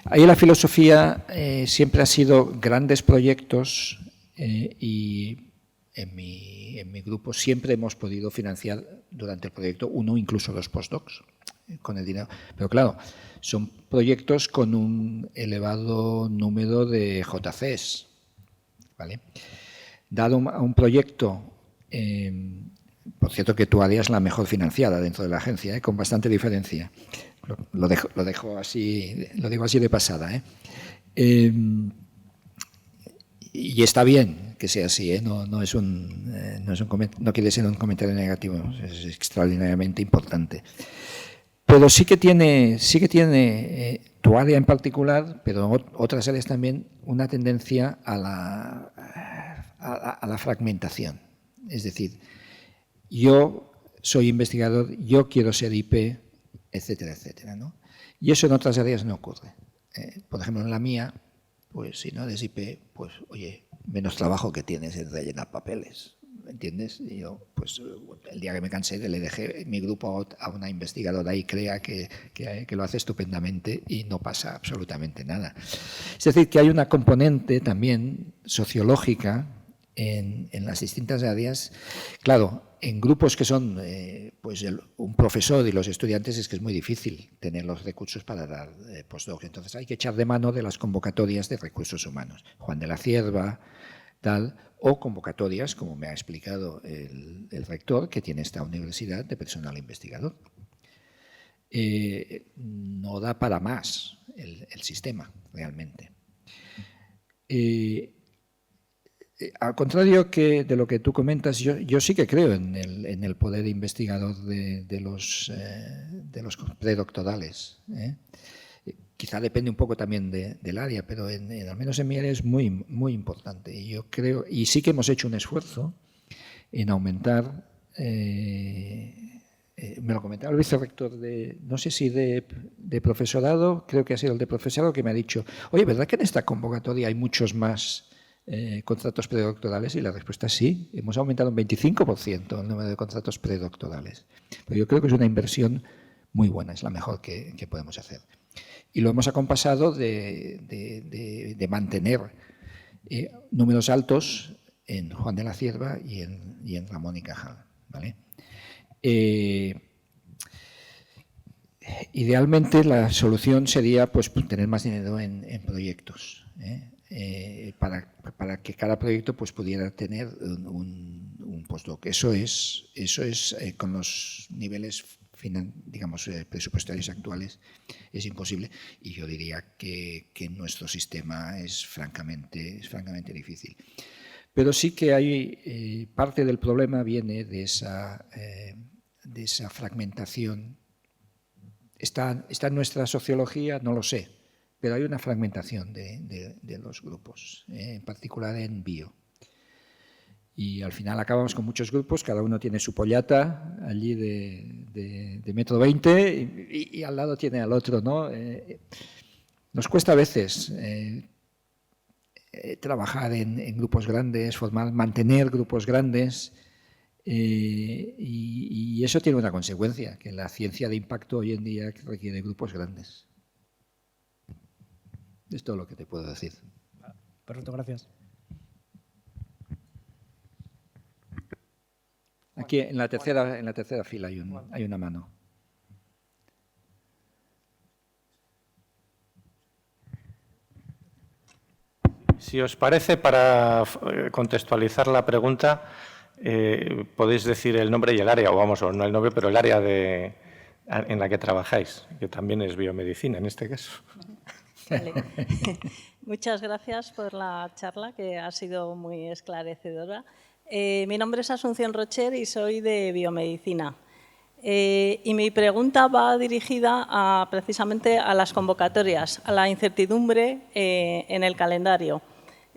Speaker 2: Ahí la filosofía siempre ha sido grandes proyectos y en mi grupo siempre hemos podido financiar durante el proyecto uno, incluso los postdocs, con el dinero. Pero claro, son proyectos con un elevado número de JCs, ¿vale? Dado a un proyecto, por cierto que tu área es la mejor financiada dentro de la agencia, con bastante diferencia. Lo digo así de pasada, y está bien que sea así, no quiere ser un comentario negativo, es extraordinariamente importante. Pero sí que tiene tu área en particular, pero otras áreas también, una tendencia a la fragmentación. Es decir, yo soy investigador, yo quiero ser IP, etcétera, etcétera, ¿no? Y eso en otras áreas no ocurre. Por ejemplo, en la mía, pues si no eres IP, pues oye, menos trabajo que tienes en rellenar papeles, ¿entiendes? Y yo, pues el día que me cansé, le dejé mi grupo a una investigadora y crea que lo hace estupendamente y no pasa absolutamente nada. Es decir, que hay una componente también sociológica en las distintas áreas. Claro, en grupos que son pues un profesor y los estudiantes es que es muy difícil tener los recursos para dar postdocs. Entonces hay que echar de mano de las convocatorias de recursos humanos. Juan de la Cierva, tal, o convocatorias, como me ha explicado el rector, que tiene esta universidad de personal investigador. No da para más el sistema, realmente. Al contrario de lo que tú comentas, yo sí que creo en el poder investigador de los predoctorales. Quizá depende un poco también del área, pero al menos en mi área es muy, muy importante. Y yo creo, y sí que hemos hecho un esfuerzo en aumentar, me lo comentaba el vicerrector no sé si de profesorado, creo que ha sido el de profesorado, que me ha dicho, oye, ¿verdad que en esta convocatoria hay muchos más contratos predoctorales? Y la respuesta es sí, hemos aumentado un 25% el número de contratos predoctorales. Pero yo creo que es una inversión muy buena, es la mejor que podemos hacer. Y lo hemos acompasado de mantener números altos en Juan de la Cierva y en Ramón y Cajal, ¿vale? Idealmente la solución sería pues tener más dinero en proyectos, para que cada proyecto pues pudiera tener un postdoc. Eso es con los niveles digamos presupuestarios actuales es imposible, y yo diría que nuestro sistema es francamente difícil. Pero sí que hay parte del problema viene de esa fragmentación. ¿Está en nuestra sociología? No lo sé, pero hay una fragmentación de los grupos, en particular en bio. Y al final acabamos con muchos grupos, cada uno tiene su pollata allí de 1,20 m y al lado tiene al otro, ¿no? Nos cuesta a veces trabajar en grupos grandes, mantener grupos grandes, y eso tiene una consecuencia, que la ciencia de impacto hoy en día requiere grupos grandes. Es todo lo que te puedo decir.
Speaker 3: Perfecto, gracias.
Speaker 2: Aquí en la tercera fila hay una mano.
Speaker 1: Si os parece, para contextualizar la pregunta, podéis decir el nombre y el área, o no el nombre, pero el área en la que trabajáis, que también es biomedicina en este caso.
Speaker 4: Vale. Muchas gracias por la charla, que ha sido muy esclarecedora. Mi nombre es Asunción Rocher y soy de biomedicina. Y mi pregunta va dirigida precisamente a las convocatorias, a la incertidumbre en el calendario,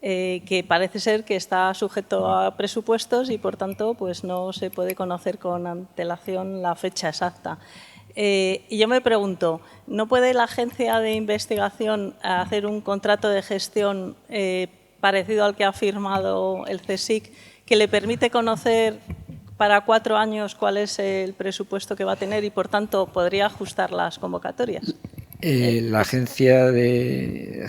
Speaker 4: que parece ser que está sujeto a presupuestos y, por tanto, pues no se puede conocer con antelación la fecha exacta. Y yo me pregunto, ¿no puede la agencia de investigación hacer un contrato de gestión parecido al que ha firmado el CSIC, que le permite conocer para 4 años cuál es el presupuesto que va a tener y, por tanto, podría ajustar las convocatorias?
Speaker 2: La Agencia de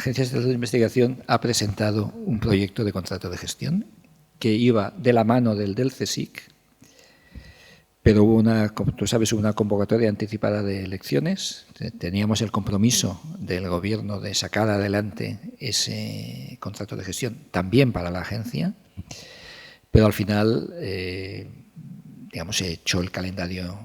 Speaker 2: Investigación ha presentado un proyecto de contrato de gestión que iba de la mano del CSIC, pero hubo como tú sabes, hubo una convocatoria anticipada de elecciones. Teníamos el compromiso del Gobierno de sacar adelante ese contrato de gestión también para la agencia, pero al final, digamos, se echó el calendario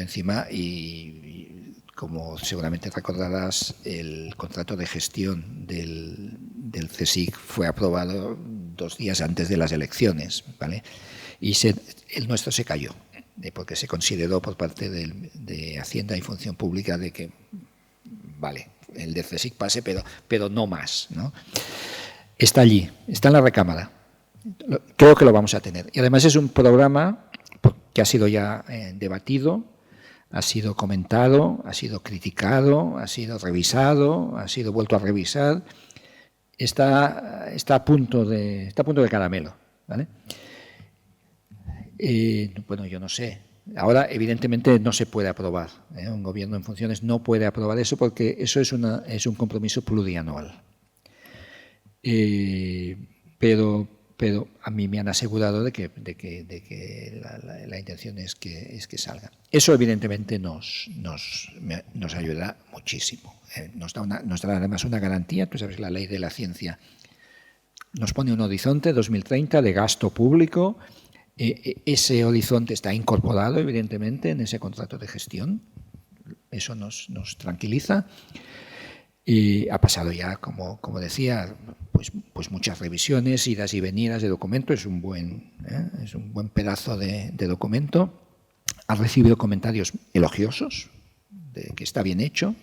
Speaker 2: encima y como seguramente recordarás, el contrato de gestión del CSIC fue aprobado 2 días antes de las elecciones, ¿vale? Y el nuestro se cayó, porque se consideró por parte de Hacienda y Función Pública de que, vale, el del CSIC pase, pero no más, ¿no? Está allí, está en la recámara. Creo que lo vamos a tener. Y además es un programa que ha sido ya debatido, ha sido comentado, ha sido criticado, ha sido revisado, ha sido vuelto a revisar. Está a punto de caramelo, ¿vale? Bueno, yo no sé. Ahora, evidentemente, no se puede aprobar. Un gobierno en funciones no puede aprobar eso porque eso es un compromiso plurianual. Pero a mí me han asegurado de que la intención es que salga. Eso, evidentemente, nos ayuda muchísimo. Nos da además una garantía. Tú sabes, la ley de la ciencia nos pone un horizonte 2030 de gasto público. Ese horizonte está incorporado, evidentemente, en ese contrato de gestión. Eso nos tranquiliza. Y ha pasado ya, como decía, pues muchas revisiones, idas y venidas de documento. Es un buen pedazo de documento. Ha recibido comentarios elogiosos, de que está bien hecho.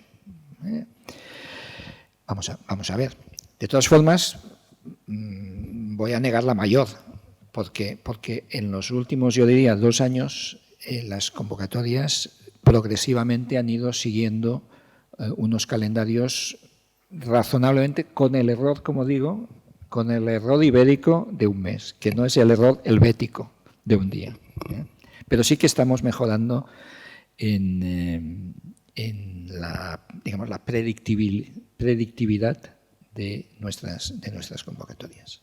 Speaker 2: Vamos a ver. De todas formas, voy a negar la mayor, porque en los últimos, yo diría, 2 años, las convocatorias progresivamente han ido siguiendo unos calendarios razonablemente con el error, como digo, con el error ibérico de un mes, que no es el error helvético de un día. Pero sí que estamos mejorando en la, digamos, la predictividad de nuestras convocatorias.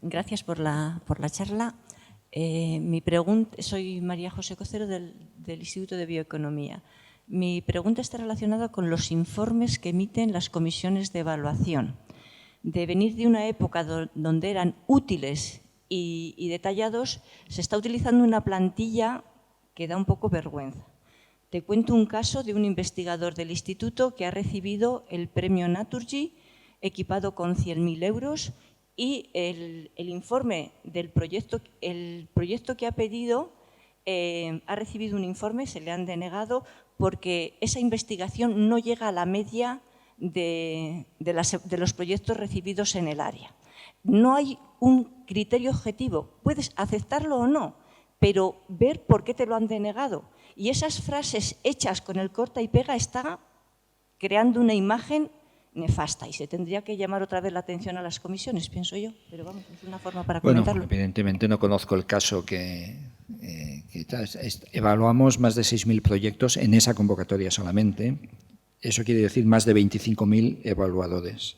Speaker 5: Gracias por la charla. Soy María José Cocero del Instituto de Bioeconomía. Mi pregunta está relacionada con los informes que emiten las comisiones de evaluación. De venir de una época donde eran útiles y detallados, se está utilizando una plantilla que da un poco vergüenza. Te cuento un caso de un investigador del instituto que ha recibido el premio Naturgy, equipado con 100.000 euros, y el informe del proyecto, el proyecto que ha pedido ha recibido un informe, se le han denegado porque esa investigación no llega a la media de los proyectos recibidos en el área. No hay un criterio objetivo, puedes aceptarlo o no, pero ver por qué te lo han denegado. Y esas frases hechas con el corta y pega está creando una imagen nefasta y se tendría que llamar otra vez la atención a las comisiones, pienso yo, pero vamos, es una forma para comentarlo.
Speaker 2: Bueno, evidentemente no conozco el caso evaluamos más de 6.000 proyectos en esa convocatoria solamente. Eso quiere decir más de 25.000 evaluadores.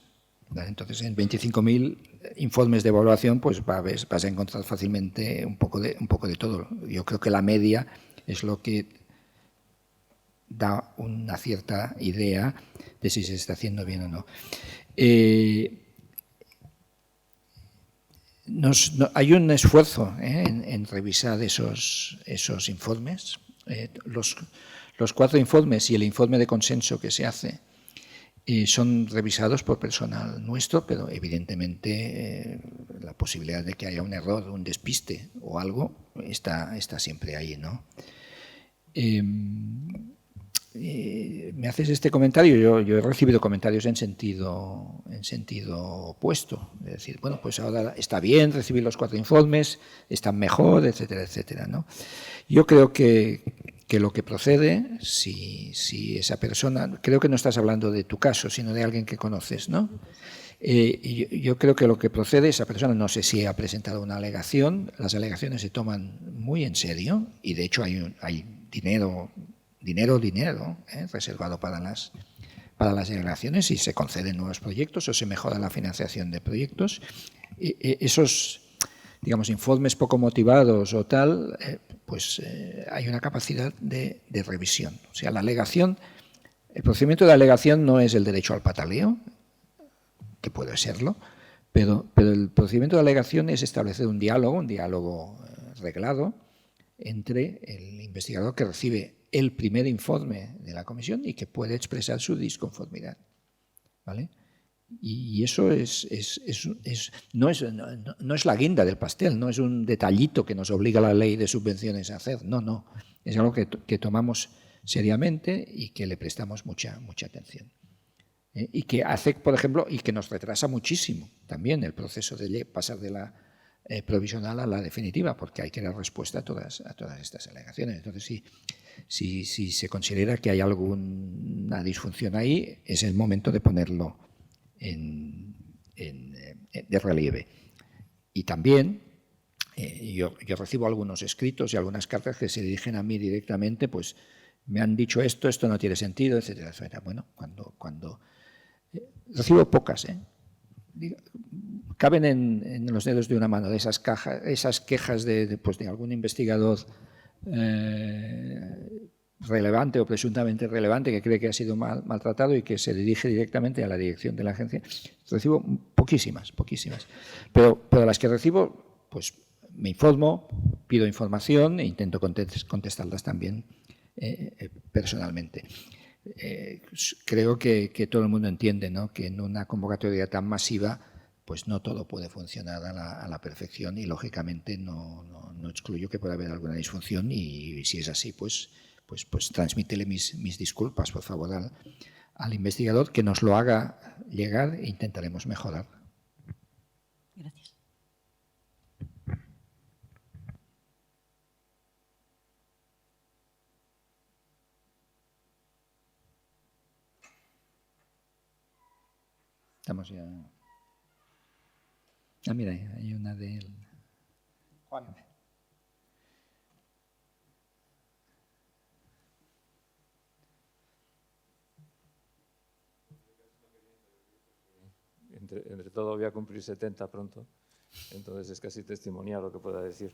Speaker 2: ¿Vale? Entonces, en 25.000 informes de evaluación, pues vas a encontrar fácilmente un poco de todo. Yo creo que la media es lo que da una cierta idea de si se está haciendo bien o no. Hay un esfuerzo en revisar esos informes. Los 4 informes y el informe de consenso que se hace son revisados por personal nuestro, pero evidentemente la posibilidad de que haya un error, un despiste o algo está siempre ahí, ¿no? Me haces este comentario, yo he recibido comentarios en sentido opuesto, es decir, bueno, pues ahora está bien recibir los 4 informes, están mejor, etcétera, etcétera, ¿no? Yo creo que lo que procede, si esa persona, creo que no estás hablando de tu caso, sino de alguien que conoces, ¿no? Yo creo que lo que procede, esa persona no sé si ha presentado una alegación, las alegaciones se toman muy en serio y de hecho hay dinero reservado para las alegaciones y se conceden nuevos proyectos o se mejora la financiación de proyectos. Esos, digamos, informes poco motivados o tal, hay una capacidad de revisión. O sea, la alegación, el procedimiento de alegación no es el derecho al pataleo, que puede serlo, pero el procedimiento de alegación es establecer un diálogo reglado entre el investigador que recibe el primer informe de la comisión y que puede expresar su disconformidad, ¿vale? Y eso no es la guinda del pastel, no es un detallito que nos obliga la ley de subvenciones a hacer, no, es algo que tomamos seriamente y que le prestamos mucha atención. Y que hace, por ejemplo, y que nos retrasa muchísimo también el proceso de pasar de la provisional a la definitiva, porque hay que dar respuesta a todas estas alegaciones. Entonces, si se considera que hay alguna disfunción ahí, es el momento de ponerlo de relieve. Y también yo recibo algunos escritos y algunas cartas que se dirigen a mí directamente, pues me han dicho esto no tiene sentido, etcétera, etcétera. Bueno, cuando recibo pocas, caben en los dedos de una mano de esas quejas de algún investigador relevante o presuntamente relevante que cree que ha sido maltratado y que se dirige directamente a la dirección de la agencia. Recibo poquísimas. Pero las que recibo, pues me informo, pido información e intento contestarlas también personalmente. Creo que todo el mundo entiende, ¿no?, que en una convocatoria tan masiva pues no todo puede funcionar a la perfección y lógicamente no excluyo que pueda haber alguna disfunción y si es así pues transmítele mis disculpas, por favor, al investigador, que nos lo haga llegar e intentaremos mejorar.
Speaker 5: Gracias.
Speaker 2: Estamos ya. Mira, hay una de Juan.
Speaker 6: Entre todo voy a cumplir 70 pronto, entonces es casi testimonial lo que pueda decir.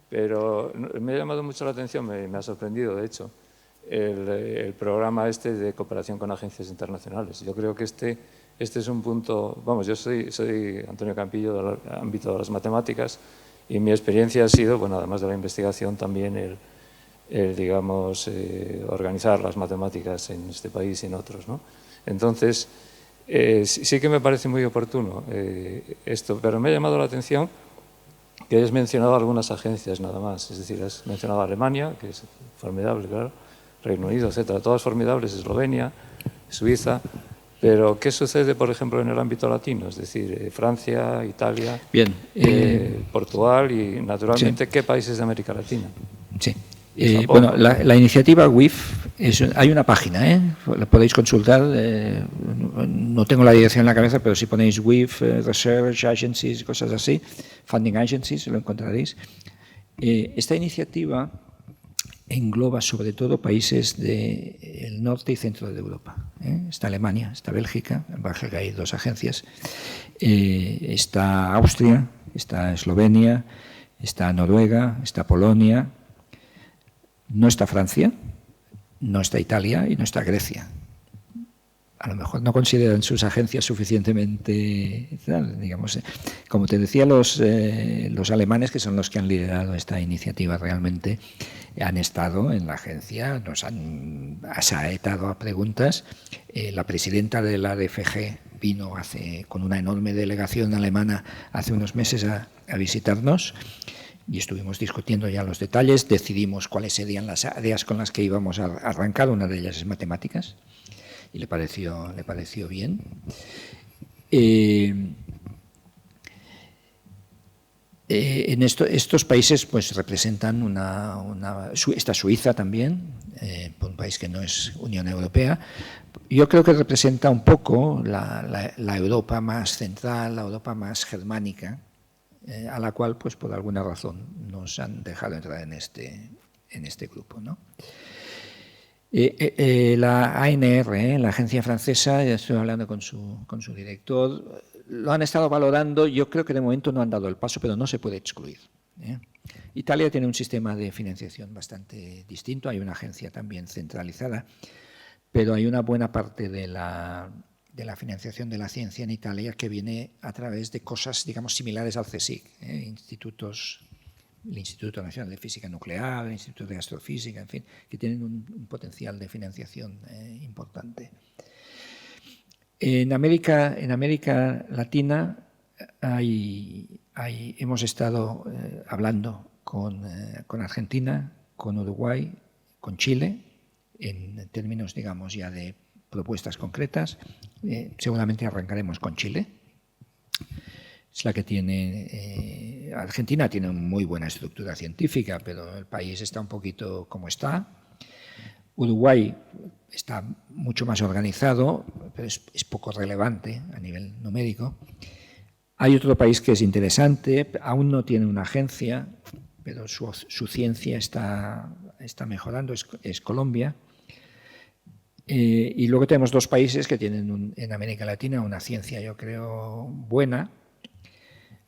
Speaker 6: Pero me ha llamado mucho la atención, me ha sorprendido, de hecho, el programa de cooperación con agencias internacionales. Yo creo que este es un punto, yo soy Antonio Campillo del ámbito de las matemáticas y mi experiencia ha sido, además de la investigación, también digamos, organizar las matemáticas en este país y en otros, ¿no? Entonces, sí que me parece muy oportuno esto, pero me ha llamado la atención que hayas mencionado algunas agencias nada más, es decir, has mencionado Alemania, que es formidable, claro, Reino Unido, etcétera, todas formidables, Eslovenia, Suiza. Pero, ¿qué sucede, por ejemplo, en el ámbito latino? Es decir, Francia, Italia, Portugal y, naturalmente, sí. ¿Qué países de América Latina?
Speaker 2: Sí. La iniciativa WIF, hay una página, la podéis consultar, no tengo la dirección en la cabeza, pero si ponéis WIF, Research Agencies, cosas así, Funding Agencies, lo encontraréis. Esta iniciativa engloba sobre todo países del norte y centro de Europa. Está Alemania, está Bélgica, en Bélgica hay 2 agencias, está Austria, está Eslovenia, está Noruega, está Polonia, no está Francia, no está Italia y no está Grecia. A lo mejor no consideran sus agencias suficientemente, digamos, como te decía, los alemanes, que son los que han liderado esta iniciativa realmente, han estado en la agencia, nos han asaetado a preguntas. La presidenta de la DFG vino con una enorme delegación alemana hace unos meses a visitarnos y estuvimos discutiendo ya los detalles, decidimos cuáles serían las áreas con las que íbamos a arrancar, una de ellas es matemáticas, y le pareció bien. Estos países pues representan está Suiza también, un país que no es Unión Europea. Yo creo que representa un poco la Europa más central, la Europa más germánica, a la cual, pues por alguna razón, nos han dejado entrar en este grupo, ¿no? La ANR, la agencia francesa, ya estoy hablando con su director, lo han estado valorando. Yo creo que de momento no han dado el paso, pero no se puede excluir. Italia tiene un sistema de financiación bastante distinto, hay una agencia también centralizada, pero hay una buena parte de la financiación de la ciencia en Italia que viene a través de cosas, digamos, similares al CSIC, el Instituto Nacional de Física Nuclear, el Instituto de Astrofísica, en fin, que tienen un potencial de financiación importante. En América Latina hemos estado hablando con Argentina, con Uruguay, con Chile, en términos, digamos, ya de propuestas concretas. Seguramente arrancaremos con Chile. Es la que tiene... Argentina tiene una muy buena estructura científica, pero el país está un poquito como está. Uruguay está mucho más organizado, pero es poco relevante a nivel numérico. Hay otro país que es interesante, aún no tiene una agencia, pero su ciencia está mejorando, es Colombia. Y luego tenemos dos países que tienen en América Latina una ciencia, yo creo, buena,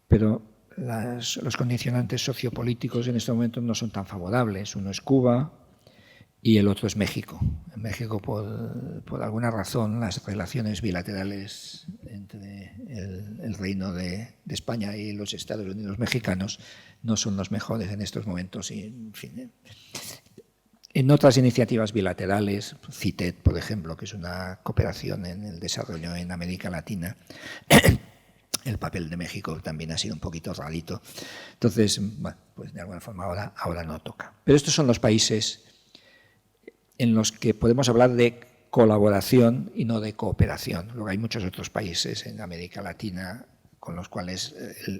Speaker 2: pero los condicionantes sociopolíticos en este momento no son tan favorables. Uno es Cuba y el otro es México. En México, por alguna razón, las relaciones bilaterales entre el Reino de España y los Estados Unidos mexicanos no son los mejores en estos momentos. Y, en fin, en otras iniciativas bilaterales, CITED, por ejemplo, que es una cooperación en el desarrollo en América Latina, el papel de México también ha sido un poquito rarito. Entonces, bueno, pues de alguna forma ahora no toca. Pero estos son los países en los que podemos hablar de colaboración y no de cooperación. Luego hay muchos otros países en América Latina con los cuales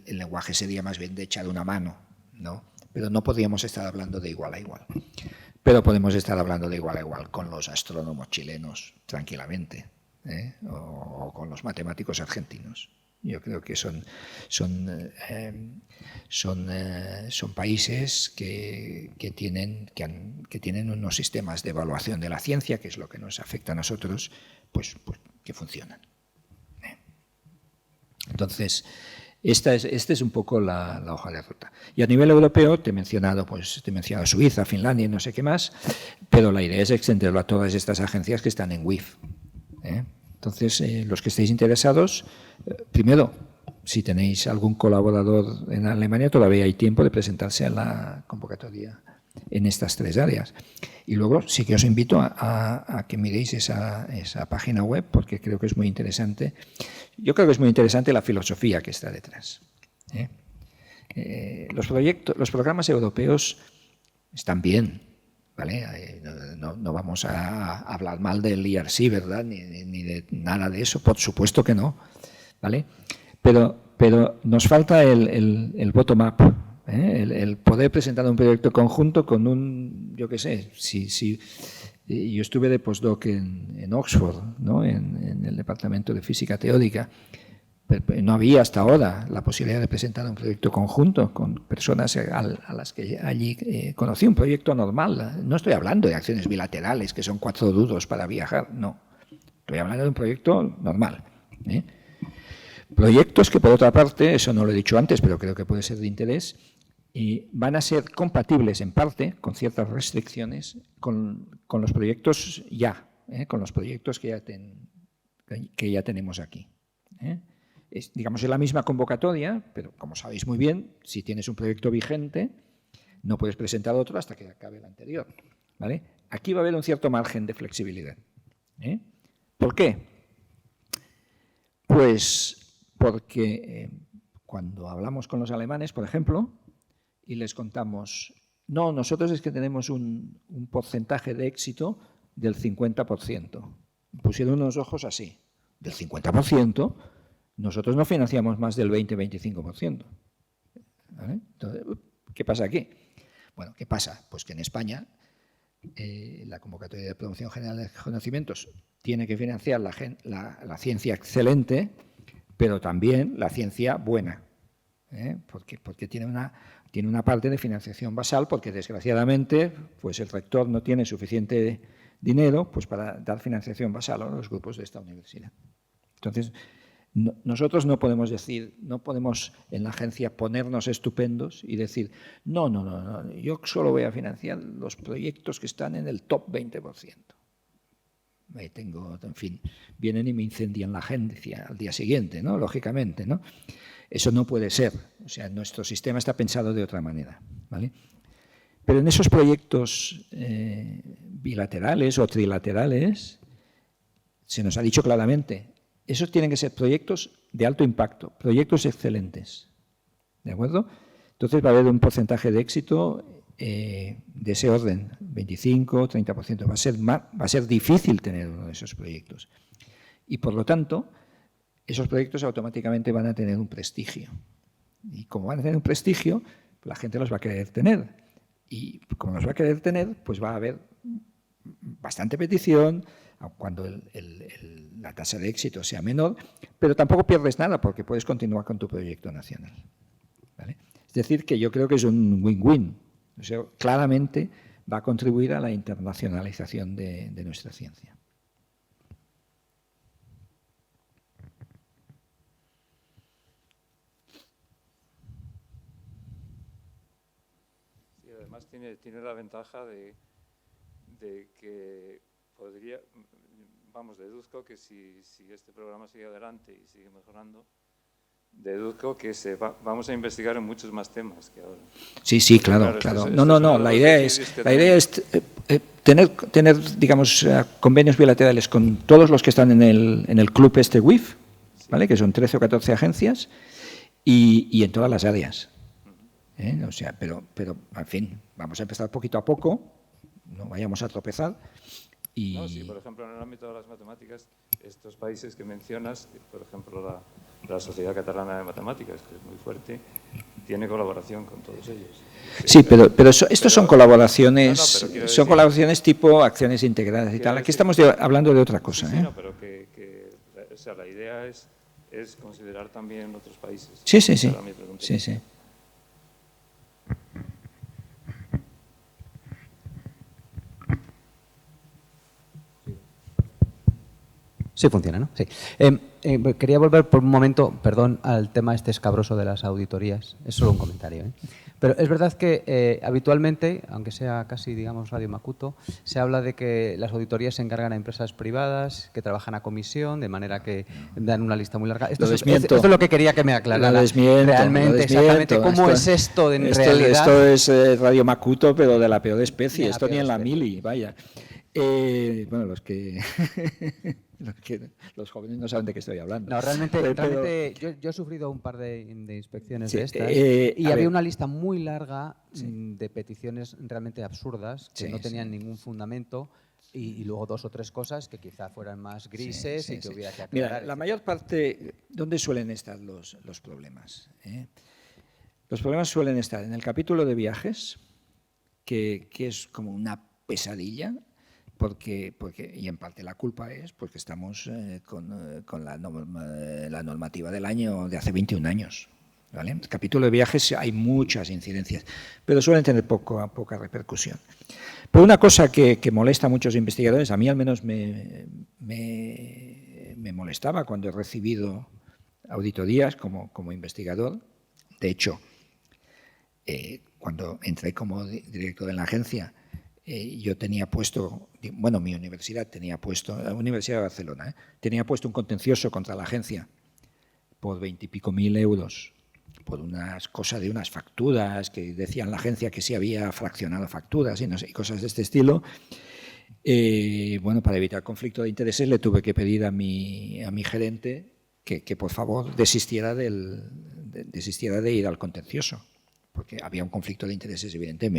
Speaker 2: el lenguaje sería más bien de echar una mano, ¿no? Pero no podríamos estar hablando de igual a igual. Pero podemos estar hablando de igual a igual con los astrónomos chilenos, tranquilamente, o con los matemáticos argentinos. Yo creo que son países que tienen unos sistemas de evaluación de la ciencia, que es lo que nos afecta a nosotros, pues que funcionan. Entonces, esta es un poco la hoja de ruta. Y a nivel europeo te he mencionado Suiza, Finlandia y no sé qué más, pero la idea es extenderlo a todas estas agencias que están en WIF. Entonces, los que estéis interesados, primero, si tenéis algún colaborador en Alemania, todavía hay tiempo de presentarse a la convocatoria en estas tres áreas. Y luego sí que os invito a que miréis esa página web, porque creo que es muy interesante. Yo creo que es muy interesante la filosofía que está detrás. Los programas europeos están bien, ¿vale? No vamos a hablar mal del IRC, ¿verdad? Ni de nada de eso, por supuesto que no, ¿vale? Pero nos falta el bottom-up, el poder presentar un proyecto conjunto con yo qué sé, yo estuve de postdoc en Oxford, ¿no? en el departamento de física teórica. No había hasta ahora la posibilidad de presentar un proyecto conjunto con personas a las que allí conocí, un proyecto normal. No estoy hablando de acciones bilaterales, que son 4 duros para viajar, no. Estoy hablando de un proyecto normal. Proyectos que, por otra parte, eso no lo he dicho antes, pero creo que puede ser de interés, y van a ser compatibles en parte, con ciertas restricciones, con los proyectos con los proyectos que ya tenemos aquí. Es la misma convocatoria, pero como sabéis muy bien, si tienes un proyecto vigente, no puedes presentar otro hasta que acabe el anterior, ¿vale? Aquí va a haber un cierto margen de flexibilidad. ¿Por qué? Pues porque cuando hablamos con los alemanes, por ejemplo, y les contamos, no, nosotros es que tenemos un porcentaje de éxito del 50%. Pusieron unos ojos así, del 50%, nosotros no financiamos más del 20-25%. ¿vale? Entonces, ¿qué pasa aquí? Bueno, ¿qué pasa? Pues que en España la convocatoria de promoción general de conocimientos tiene que financiar la ciencia excelente, pero también la ciencia buena, porque tiene una parte de financiación basal, porque desgraciadamente pues el rector no tiene suficiente dinero pues, para dar financiación basal a los grupos de esta universidad. Entonces, nosotros no podemos decir, no podemos en la agencia ponernos estupendos y decir, no, yo solo voy a financiar los proyectos que están en el top 20%. En fin, vienen y me incendian la agencia al día siguiente, ¿no? Lógicamente, ¿no? Eso no puede ser. O sea, nuestro sistema está pensado de otra manera, ¿vale? Pero en esos proyectos bilaterales o trilaterales se nos ha dicho claramente, esos tienen que ser proyectos de alto impacto, proyectos excelentes, ¿de acuerdo? Entonces va a haber un porcentaje de éxito de ese orden, 25, 30%. Va a ser difícil tener uno de esos proyectos. Y por lo tanto, esos proyectos automáticamente van a tener un prestigio. Y como van a tener un prestigio, pues la gente los va a querer tener. Y como los va a querer tener, pues va a haber bastante petición, cuando la tasa de éxito sea menor, pero tampoco pierdes nada porque puedes continuar con tu proyecto nacional, ¿vale? Es decir, que yo creo que es un win-win. O sea, claramente va a contribuir a la internacionalización de nuestra ciencia.
Speaker 6: Y además tiene la ventaja de que podría, deduzco que si este programa sigue adelante y sigue mejorando, deduzco que vamos a investigar en muchos más temas que ahora.
Speaker 2: Sí, claro. No. La idea es tener, digamos, convenios bilaterales con todos los que están en el club WIF, ¿vale? Que son 13 o 14 agencias, y en todas las áreas. O sea, pero, en fin, vamos a empezar poquito a poco, no vayamos a tropezar.
Speaker 6: No, sí, por ejemplo, en el ámbito de las matemáticas, estos países que mencionas, por ejemplo, la Sociedad Catalana de Matemáticas, que es muy fuerte, tiene colaboración con todos ellos.
Speaker 2: Sí, pero estos son colaboraciones, colaboraciones tipo acciones integradas y tal. Aquí estamos hablando de otra cosa.
Speaker 6: Sí, no, pero o sea, la idea es considerar también otros países.
Speaker 2: Sí.
Speaker 7: Sí, funciona, ¿no? Sí. Quería volver por un momento, perdón, al tema este escabroso de las auditorías. Es solo un comentario, ¿eh? Pero es verdad que habitualmente, aunque sea casi, digamos, Radio Macuto, se habla de que las auditorías se encargan a empresas privadas que trabajan a comisión, de manera que dan una lista muy larga. Esto es lo que quería que me aclarara. Realmente, exactamente, ¿cómo es esto en realidad?
Speaker 2: Esto es Radio Macuto, pero de la peor especie. Esto ni en la mili, vaya. Bueno, los jóvenes no saben de qué estoy hablando.
Speaker 7: No, realmente yo he sufrido un par de inspecciones de estas y había una lista muy larga de peticiones realmente absurdas que no tenían ningún fundamento y luego 2 o 3 cosas que quizá fueran más grises y que hubiera que aclarar.
Speaker 2: Mira, la mayor parte, ¿dónde suelen estar los problemas? Los problemas suelen estar en el capítulo de viajes, que es como una pesadilla, porque y en parte la culpa es porque estamos con la normativa del año de hace 21 años. ¿Vale? En el capítulo de viajes hay muchas incidencias, pero suelen tener poca repercusión. Pero una cosa que molesta a muchos investigadores, a mí al menos me molestaba cuando he recibido auditorías como investigador. De hecho, cuando entré como director de la agencia, yo tenía puesto, bueno, mi universidad tenía puesto, la Universidad de Barcelona, tenía puesto un contencioso contra la agencia por 20 y pico mil euros, por unas cosas de unas facturas que decían la agencia que sí había fraccionado facturas y no sé, cosas de este estilo. Bueno, para evitar conflicto de intereses le tuve que pedir a mi gerente que por favor desistiera de ir al contencioso, porque había un conflicto de intereses evidente.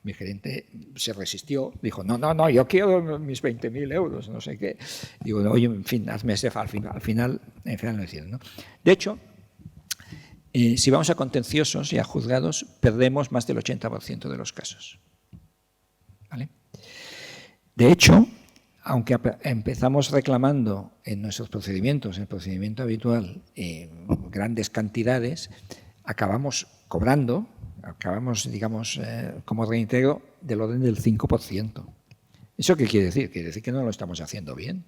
Speaker 2: Mi gerente se resistió, dijo, no, yo quiero mis 20.000 euros, no sé qué. Digo, oye, en fin, hazme ese favor. Al final lo hicieron, ¿no? De hecho, si vamos a contenciosos y a juzgados, perdemos más del 80% de los casos. ¿Vale? De hecho, aunque empezamos reclamando en nuestros procedimientos, en el procedimiento habitual, grandes cantidades, acabamos cobrando, digamos, como reintegro, del orden del 5%. ¿Eso qué quiere decir? Quiere decir que no lo estamos haciendo bien.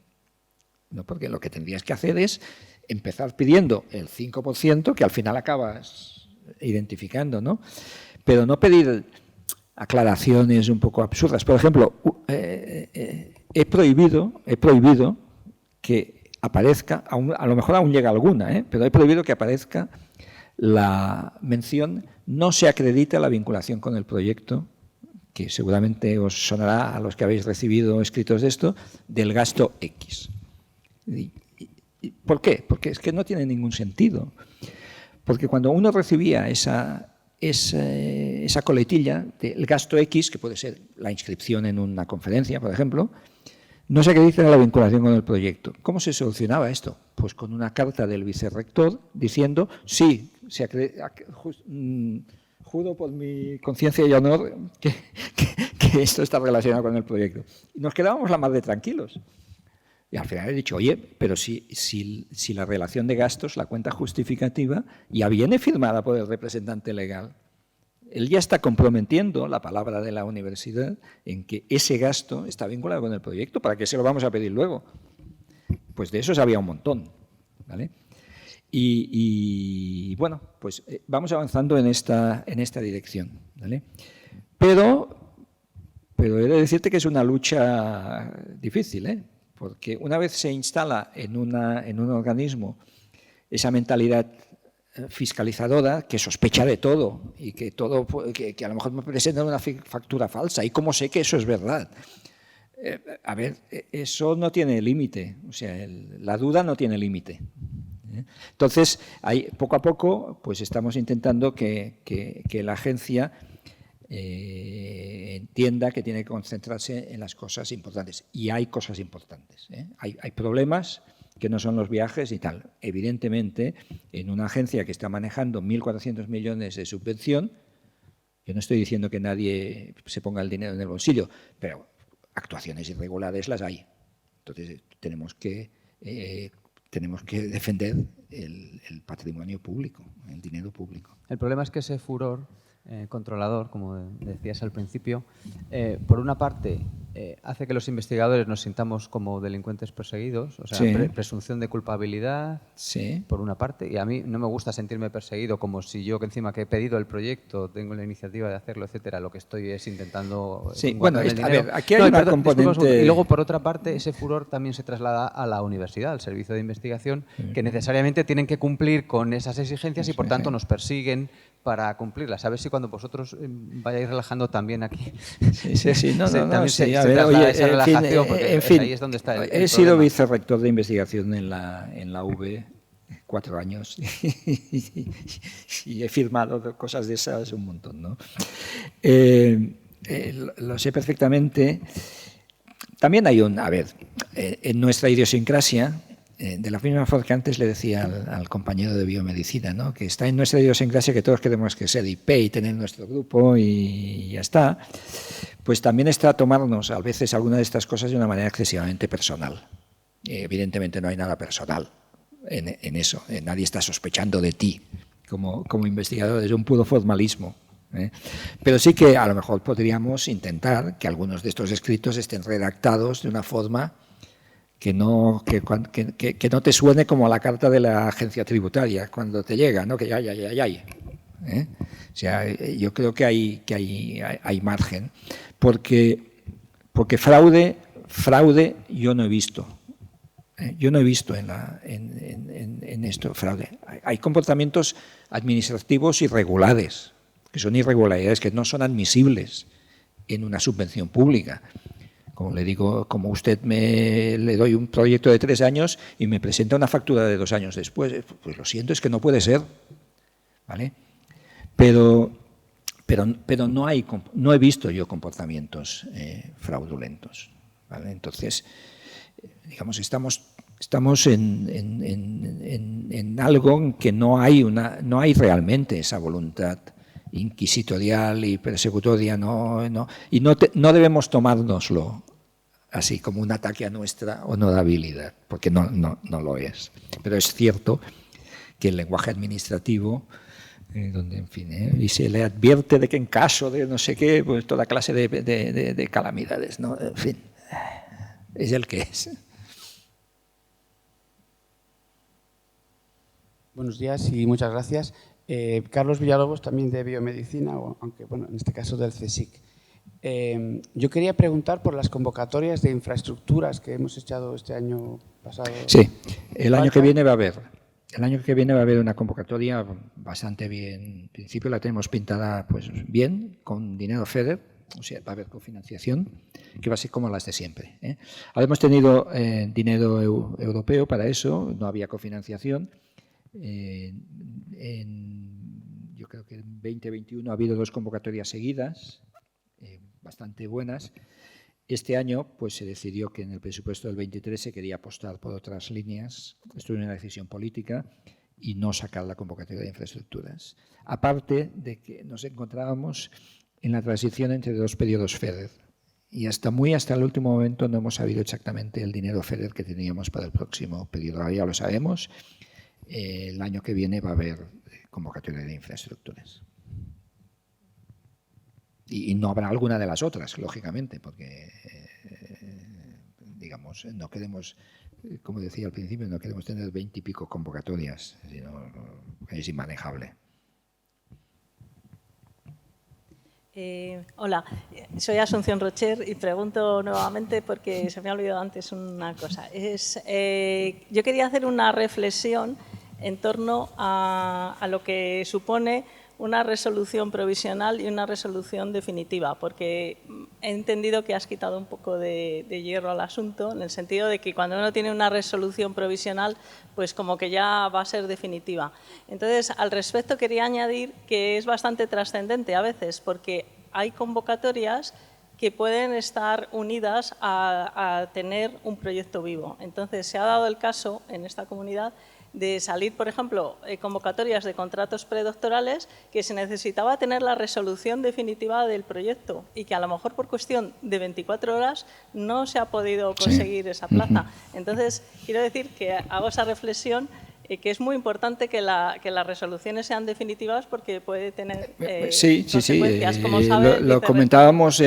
Speaker 2: ¿No? Porque lo que tendrías que hacer es empezar pidiendo el 5%, que al final acabas identificando, ¿no? Pero no pedir aclaraciones un poco absurdas. Por ejemplo, he prohibido que aparezca, a lo mejor aún llega alguna, pero he prohibido que aparezca la mención no se acredita la vinculación con el proyecto, que seguramente os sonará a los que habéis recibido escritos de esto, del gasto X. ¿Por qué? Porque es que no tiene ningún sentido. Porque cuando uno recibía esa coletilla del gasto X, que puede ser la inscripción en una conferencia, por ejemplo, no se acredita la vinculación con el proyecto. ¿Cómo se solucionaba esto? Pues con una carta del vicerrector diciendo, sí, juro por mi conciencia y honor que esto está relacionado con el proyecto. Y nos quedábamos la mar de tranquilos. Y al final he dicho, oye, pero si la relación de gastos, la cuenta justificativa, ya viene firmada por el representante legal. Él ya está comprometiendo la palabra de la universidad en que ese gasto está vinculado con el proyecto. ¿Para qué se lo vamos a pedir luego? Pues de esos había un montón, ¿vale? Y bueno, pues vamos avanzando en esta dirección, ¿vale? Pero he de decirte que es una lucha difícil, ¿eh? Porque una vez se instala en un organismo esa mentalidad fiscalizadora que sospecha de todo y que a lo mejor me presentan una factura falsa, ¿y cómo sé que eso es verdad? A ver, eso no tiene límite, o sea, la duda no tiene límite. Entonces, poco a poco, pues estamos intentando que la agencia entienda que tiene que concentrarse en las cosas importantes. Y hay cosas importantes, ¿eh? Hay problemas que no son los viajes y tal. Evidentemente, en una agencia que está manejando 1.400 millones de subvención, yo no estoy diciendo que nadie se ponga el dinero en el bolsillo, pero actuaciones irregulares las hay. Entonces, tenemos que defender el patrimonio público, el dinero público.
Speaker 7: El problema es que ese furor controlador, como decías al principio, por una parte hace que los investigadores nos sintamos como delincuentes perseguidos, o sea,
Speaker 2: sí.
Speaker 7: Presunción de culpabilidad,
Speaker 2: sí.
Speaker 7: Por una parte, y a mí no me gusta sentirme perseguido como si yo, que encima que he pedido el proyecto, tengo la iniciativa de hacerlo, etcétera, lo que estoy es intentando...
Speaker 2: Sí, bueno, a ver, aquí hay una componente...
Speaker 7: Y luego, por otra parte, ese furor también se traslada a la universidad, al servicio de investigación, que necesariamente tienen que cumplir con esas exigencias y, por tanto, nos persiguen para cumplirlas. A ver si cuando vosotros vayáis relajando también aquí...
Speaker 2: Sí, no,
Speaker 7: se
Speaker 2: a ver, oye,
Speaker 7: esa relajación, porque
Speaker 2: en fin,
Speaker 7: ahí es donde está el
Speaker 2: he sido
Speaker 7: problema.
Speaker 2: vicerrector de investigación en la UB 4 años y he firmado cosas de esas un montón, ¿no? Lo sé perfectamente. También hay en nuestra idiosincrasia, de la misma forma que antes le decía al compañero de biomedicina, ¿no? Que está en nuestra idiosincrasia que todos queremos que ser IP y tener nuestro grupo y ya está, pues también está tomarnos a veces algunas de estas cosas de una manera excesivamente personal. Evidentemente no hay nada personal en eso, nadie está sospechando de ti como investigador, es un puro formalismo. Pero sí que a lo mejor podríamos intentar que algunos de estos escritos estén redactados de una forma que no te suene como a la carta de la agencia tributaria cuando te llega, ¿no? Que ya. O sea, yo creo que hay margen, porque fraude yo no he visto. Yo no he visto en esto fraude. Hay comportamientos administrativos irregulares, que son irregularidades que no son admisibles en una subvención pública. Como le digo, como usted le doy un proyecto de 3 años y me presenta una factura de 2 años después, pues lo siento, es que no puede ser, ¿vale? Pero no he visto yo comportamientos fraudulentos, ¿vale? Entonces, digamos, estamos estamos en algo en que no hay realmente esa voluntad inquisitorial y persecutoria, y no debemos tomárnoslo así como un ataque a nuestra honorabilidad, porque no lo es. Pero es cierto que el lenguaje administrativo, donde, en fin, y se le advierte de que en caso de no sé qué, pues toda clase de calamidades, ¿no? En fin, es el que es.
Speaker 8: Buenos días y muchas gracias. Carlos Villalobos, también de Biomedicina, aunque bueno, en este caso del CSIC. Yo quería preguntar por las convocatorias de infraestructuras que hemos echado este año pasado.
Speaker 2: Sí, el año que viene va a haber. El año que viene va a haber una convocatoria bastante bien. En principio la tenemos pintada pues bien, con dinero FEDER, o sea, va a haber cofinanciación, que va a ser como las de siempre. Hemos tenido dinero europeo para eso, no había cofinanciación. Yo creo que en 2021 ha habido 2 convocatorias seguidas, bastante buenas. Este año pues se decidió que en el presupuesto del 23 se quería apostar por otras líneas. Esto es una decisión política y no sacar la convocatoria de infraestructuras. Aparte de que nos encontrábamos en la transición entre 2 periodos FEDER y hasta el último momento no hemos sabido exactamente el dinero FEDER que teníamos para el próximo periodo. Ahora ya lo sabemos. El año que viene va a haber convocatoria de infraestructuras. Y no habrá alguna de las otras, lógicamente, porque, digamos, no queremos, como decía al principio, no queremos tener 20 y pico convocatorias, sino es inmanejable.
Speaker 4: Hola, soy Asunción Rocher y pregunto nuevamente porque se me ha olvidado antes una cosa. Yo quería hacer una reflexión en torno a lo que supone una resolución provisional y una resolución definitiva, porque he entendido que has quitado un poco de hierro al asunto, en el sentido de que cuando uno tiene una resolución provisional, pues como que ya va a ser definitiva. Entonces, al respecto quería añadir que es bastante trascendente a veces, porque hay convocatorias que pueden estar unidas a tener un proyecto vivo. Entonces, se ha dado el caso en esta comunidad de salir, por ejemplo, convocatorias de contratos predoctorales que se necesitaba tener la resolución definitiva del proyecto y que a lo mejor por cuestión de 24 horas no se ha podido conseguir esa plaza. Entonces, quiero decir que hago esa reflexión que es muy importante que las resoluciones sean definitivas porque puede tener consecuencias, como sabe,
Speaker 2: lo comentábamos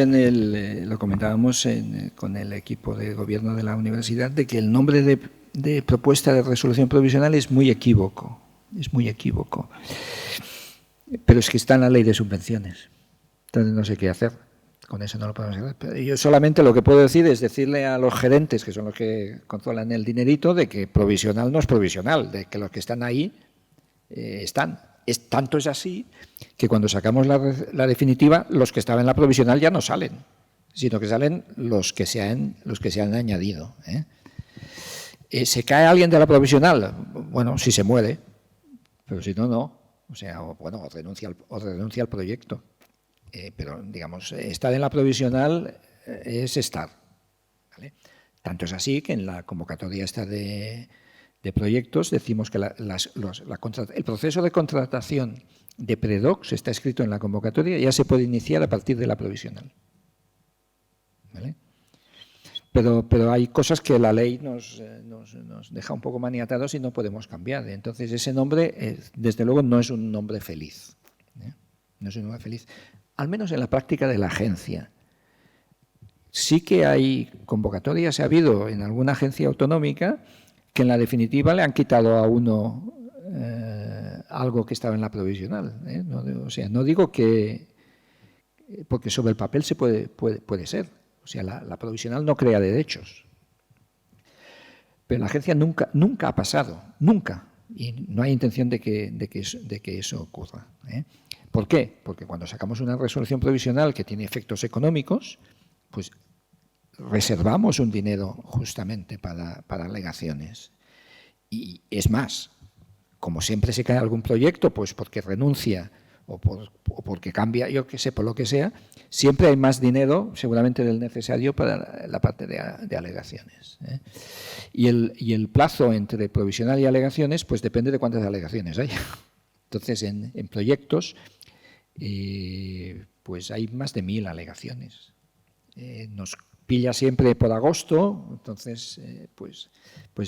Speaker 2: con el equipo de gobierno de la universidad, de que el nombre de propuesta de resolución provisional es muy equívoco, pero es que está en la ley de subvenciones, entonces no sé qué hacer, con eso no lo podemos hacer. Pero yo solamente lo que puedo decir es decirle a los gerentes, que son los que controlan el dinerito, de que provisional no es provisional, de que los que están ahí están. Tanto es así que cuando sacamos la definitiva, los que estaban en la provisional ya no salen, sino que salen los que se han añadido, ¿Se cae alguien de la provisional? Bueno, si se muere, pero si no, no. O sea, o renuncia al proyecto. Pero, digamos, estar en la provisional es estar, ¿vale? Tanto es así que en la convocatoria esta de proyectos decimos que el proceso de contratación de predocs está escrito en la convocatoria y ya se puede iniciar a partir de la provisional, ¿vale? Pero hay cosas que la ley nos deja un poco maniatados y no podemos cambiar. Entonces, ese nombre, desde luego, no es un nombre feliz. No es un nombre feliz. Al menos en la práctica de la agencia. Sí que hay convocatorias, ha habido en alguna agencia autonómica que en la definitiva le han quitado a uno algo que estaba en la provisional. O sea, no digo que... Porque sobre el papel se puede ser. O sea, la provisional no crea derechos. Pero la agencia nunca ha pasado, nunca. Y no hay intención de que eso ocurra. ¿Por qué? Porque cuando sacamos una resolución provisional que tiene efectos económicos, pues reservamos un dinero justamente para alegaciones. Y es más, como siempre se cae algún proyecto, pues porque renuncia o porque cambia, yo qué sé, por lo que sea, siempre hay más dinero seguramente del necesario para la parte de alegaciones. Y el plazo entre provisional y alegaciones pues depende de cuántas alegaciones haya. Entonces, en proyectos pues hay más de 1000 alegaciones. Nos pilla siempre por agosto, entonces pues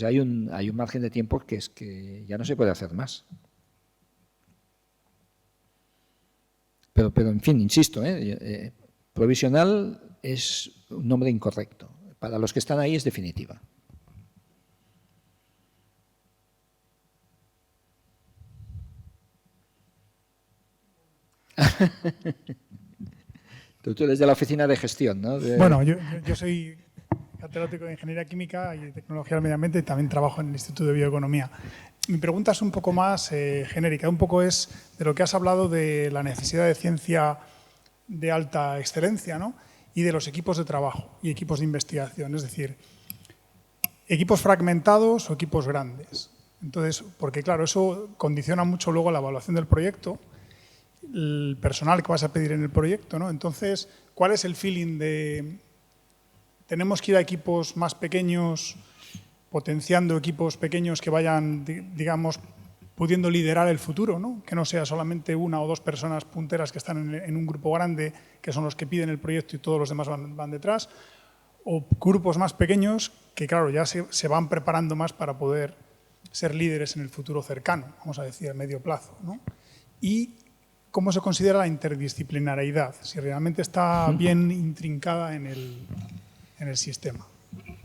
Speaker 2: hay un margen de tiempo que es que ya no se puede hacer más. Pero en fin, insisto, provisional es un nombre incorrecto. Para los que están ahí es definitiva. Tú eres de la oficina de gestión, ¿no?
Speaker 9: Bueno, yo soy catedrático de Ingeniería Química y de Tecnología del Medio Ambiente y también trabajo en el Instituto de Bioeconomía. Mi pregunta es un poco más genérica, un poco es de lo que has hablado de la necesidad de ciencia de alta excelencia, ¿no? Y de los equipos de trabajo y equipos de investigación, es decir, equipos fragmentados o equipos grandes. Entonces, porque claro, eso condiciona mucho luego la evaluación del proyecto, el personal que vas a pedir en el proyecto, ¿no? Entonces, ¿cuál es el feeling de tenemos que ir a equipos más pequeños, potenciando equipos pequeños que vayan, digamos, pudiendo liderar el futuro, ¿no? Que no sea solamente 1 o 2 personas punteras que están en un grupo grande, que son los que piden el proyecto y todos los demás van detrás, o grupos más pequeños que, claro, ya se van preparando más para poder ser líderes en el futuro cercano, vamos a decir, a medio plazo, ¿no? Y ¿cómo se considera la interdisciplinariedad? Si realmente está bien intrincada en el sistema.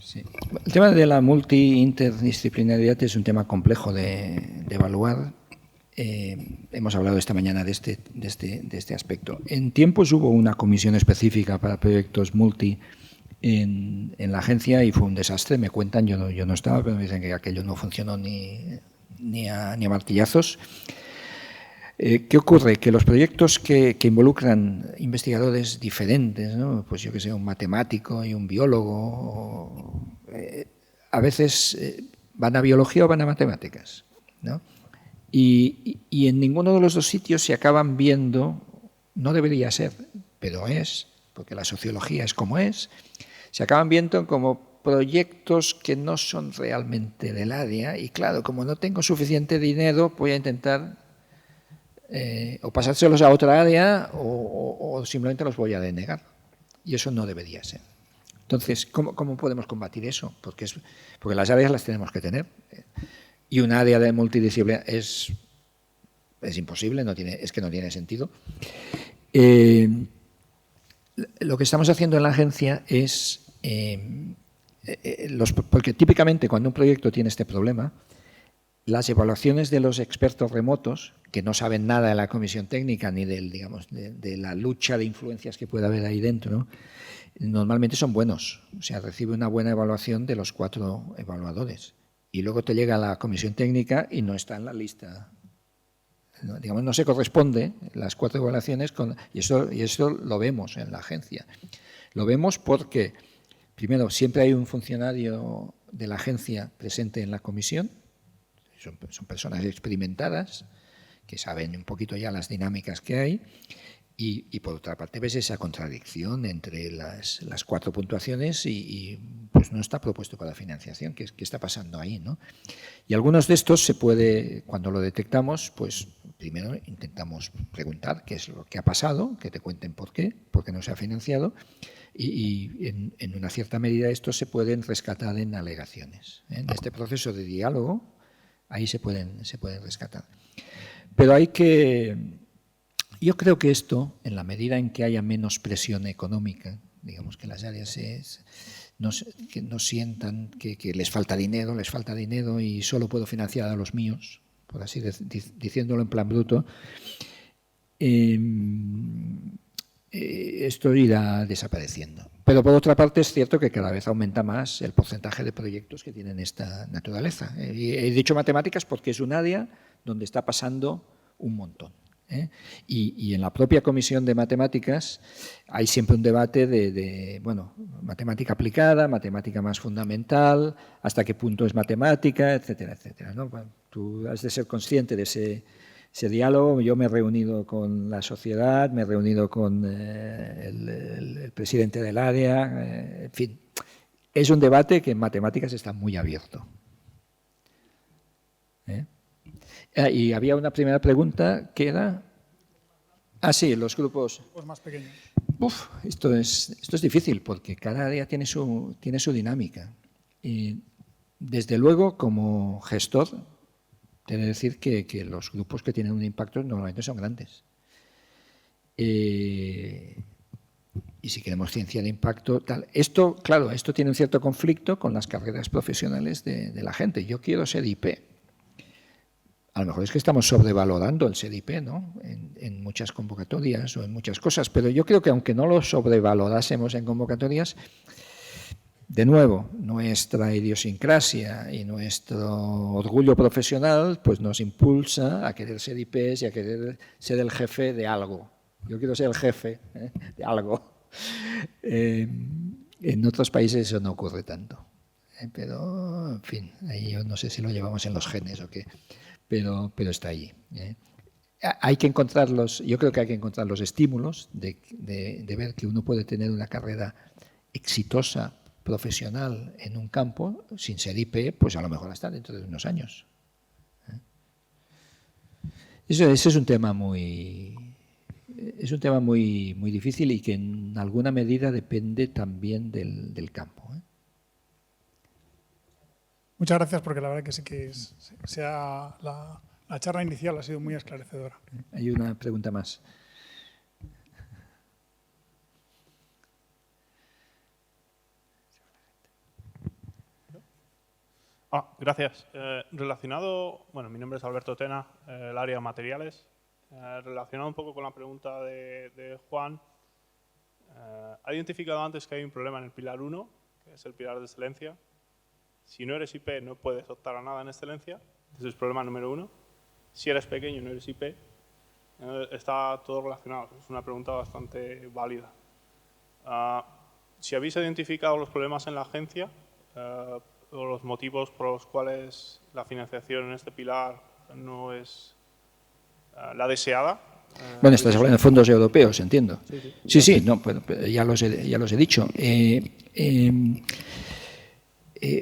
Speaker 2: Sí. El tema de la multi-interdisciplinariedad es un tema complejo de evaluar. Hemos hablado esta mañana de este aspecto. En tiempos hubo una comisión específica para proyectos multi en la agencia y fue un desastre. Me cuentan, yo no estaba, pero me dicen que aquello no funcionó ni a martillazos. ¿Qué ocurre? Que los proyectos que involucran investigadores diferentes, ¿no? Pues yo que sé, un matemático y un biólogo, a veces van a biología o van a matemáticas, ¿no? Y en ninguno de los dos sitios se acaban viendo, no debería ser, pero es, porque la sociología es como es, se acaban viendo como proyectos que no son realmente del área y claro, como no tengo suficiente dinero, voy a intentar o pasárselos a otra área o simplemente los voy a denegar. Y eso no debería ser. Entonces, ¿cómo podemos combatir eso? Porque las áreas las tenemos que tener. Y un área de multidisciplina es imposible, es que no tiene sentido. Lo que estamos haciendo en la agencia es, porque típicamente cuando un proyecto tiene este problema, las evaluaciones de los expertos remotos, que no saben nada de la comisión técnica ni de la lucha de influencias que pueda haber ahí dentro, normalmente son buenos. O sea, recibe una buena evaluación de los 4 evaluadores. Y luego te llega a la comisión técnica y no está en la lista. No se corresponde las 4 evaluaciones y eso lo vemos en la agencia. Lo vemos porque, primero, siempre hay un funcionario de la agencia presente en la comisión. Son personas experimentadas que saben un poquito ya las dinámicas que hay y por otra parte ves esa contradicción entre las 4 puntuaciones y pues no está propuesto para financiación. ¿Qué está pasando ahí, no? Y algunos de estos cuando lo detectamos, pues primero intentamos preguntar qué es lo que ha pasado, que te cuenten por qué no se ha financiado y en una cierta medida estos se pueden rescatar en alegaciones. En este proceso de diálogo ahí se pueden rescatar. Pero yo creo que esto, en la medida en que haya menos presión económica, digamos que las áreas que no sientan que les falta dinero y solo puedo financiar a los míos, por así diciéndolo en plan bruto, esto irá desapareciendo. Pero por otra parte es cierto que cada vez aumenta más el porcentaje de proyectos que tienen esta naturaleza. He dicho matemáticas porque es un área donde está pasando un montón. Y en la propia comisión de matemáticas hay siempre un debate de matemática aplicada, matemática más fundamental, hasta qué punto es matemática, etcétera, etcétera, ¿no? Tú has de ser consciente de ese diálogo. Yo me he reunido con la sociedad, me he reunido con el presidente del área, en fin. Es un debate que en matemáticas está muy abierto. Y había una primera pregunta que era... sí, los grupos
Speaker 9: más pequeños.
Speaker 2: Esto es difícil porque cada área tiene su dinámica. Y desde luego, como gestor, te he de decir que los grupos que tienen un impacto normalmente son grandes. Y si queremos ciencia de impacto, tal. Esto, claro, esto tiene un cierto conflicto con las carreras profesionales de la gente. Yo quiero ser IP. A lo mejor es que estamos sobrevalorando el ser IP, ¿no? En muchas convocatorias o en muchas cosas, pero yo creo que aunque no lo sobrevalorásemos en convocatorias, de nuevo, nuestra idiosincrasia y nuestro orgullo profesional pues nos impulsa a querer ser IPs y a querer ser el jefe de algo. Yo quiero ser el jefe de algo. En otros países eso no ocurre tanto. Pero, en fin, ahí yo no sé si lo llevamos en los genes o qué. Pero está allí. Hay que encontrar yo creo que hay que encontrar los estímulos de ver que uno puede tener una carrera exitosa, profesional en un campo, sin ser IP, pues a lo mejor hasta dentro de unos años. Ese es un tema muy difícil y que en alguna medida depende también del campo.
Speaker 9: Muchas gracias, porque la verdad que sí que la charla inicial ha sido muy esclarecedora.
Speaker 2: Hay una pregunta más.
Speaker 10: Gracias. Relacionado, mi nombre es Alberto Tena, el área de materiales. Relacionado un poco con la pregunta de Juan, ha identificado antes que hay un problema en el pilar 1, que es el pilar de excelencia. Si no eres IP, no puedes optar a nada en excelencia. Ese es el problema número 1. Si eres pequeño y no eres IP, está todo relacionado. Es una pregunta bastante válida. Si habéis identificado los problemas en la agencia o los motivos por los cuales la financiación en este pilar no es la deseada.
Speaker 2: Bueno, estás hablando de fondos europeos, entiendo. Sí, no, pues, ya los he dicho.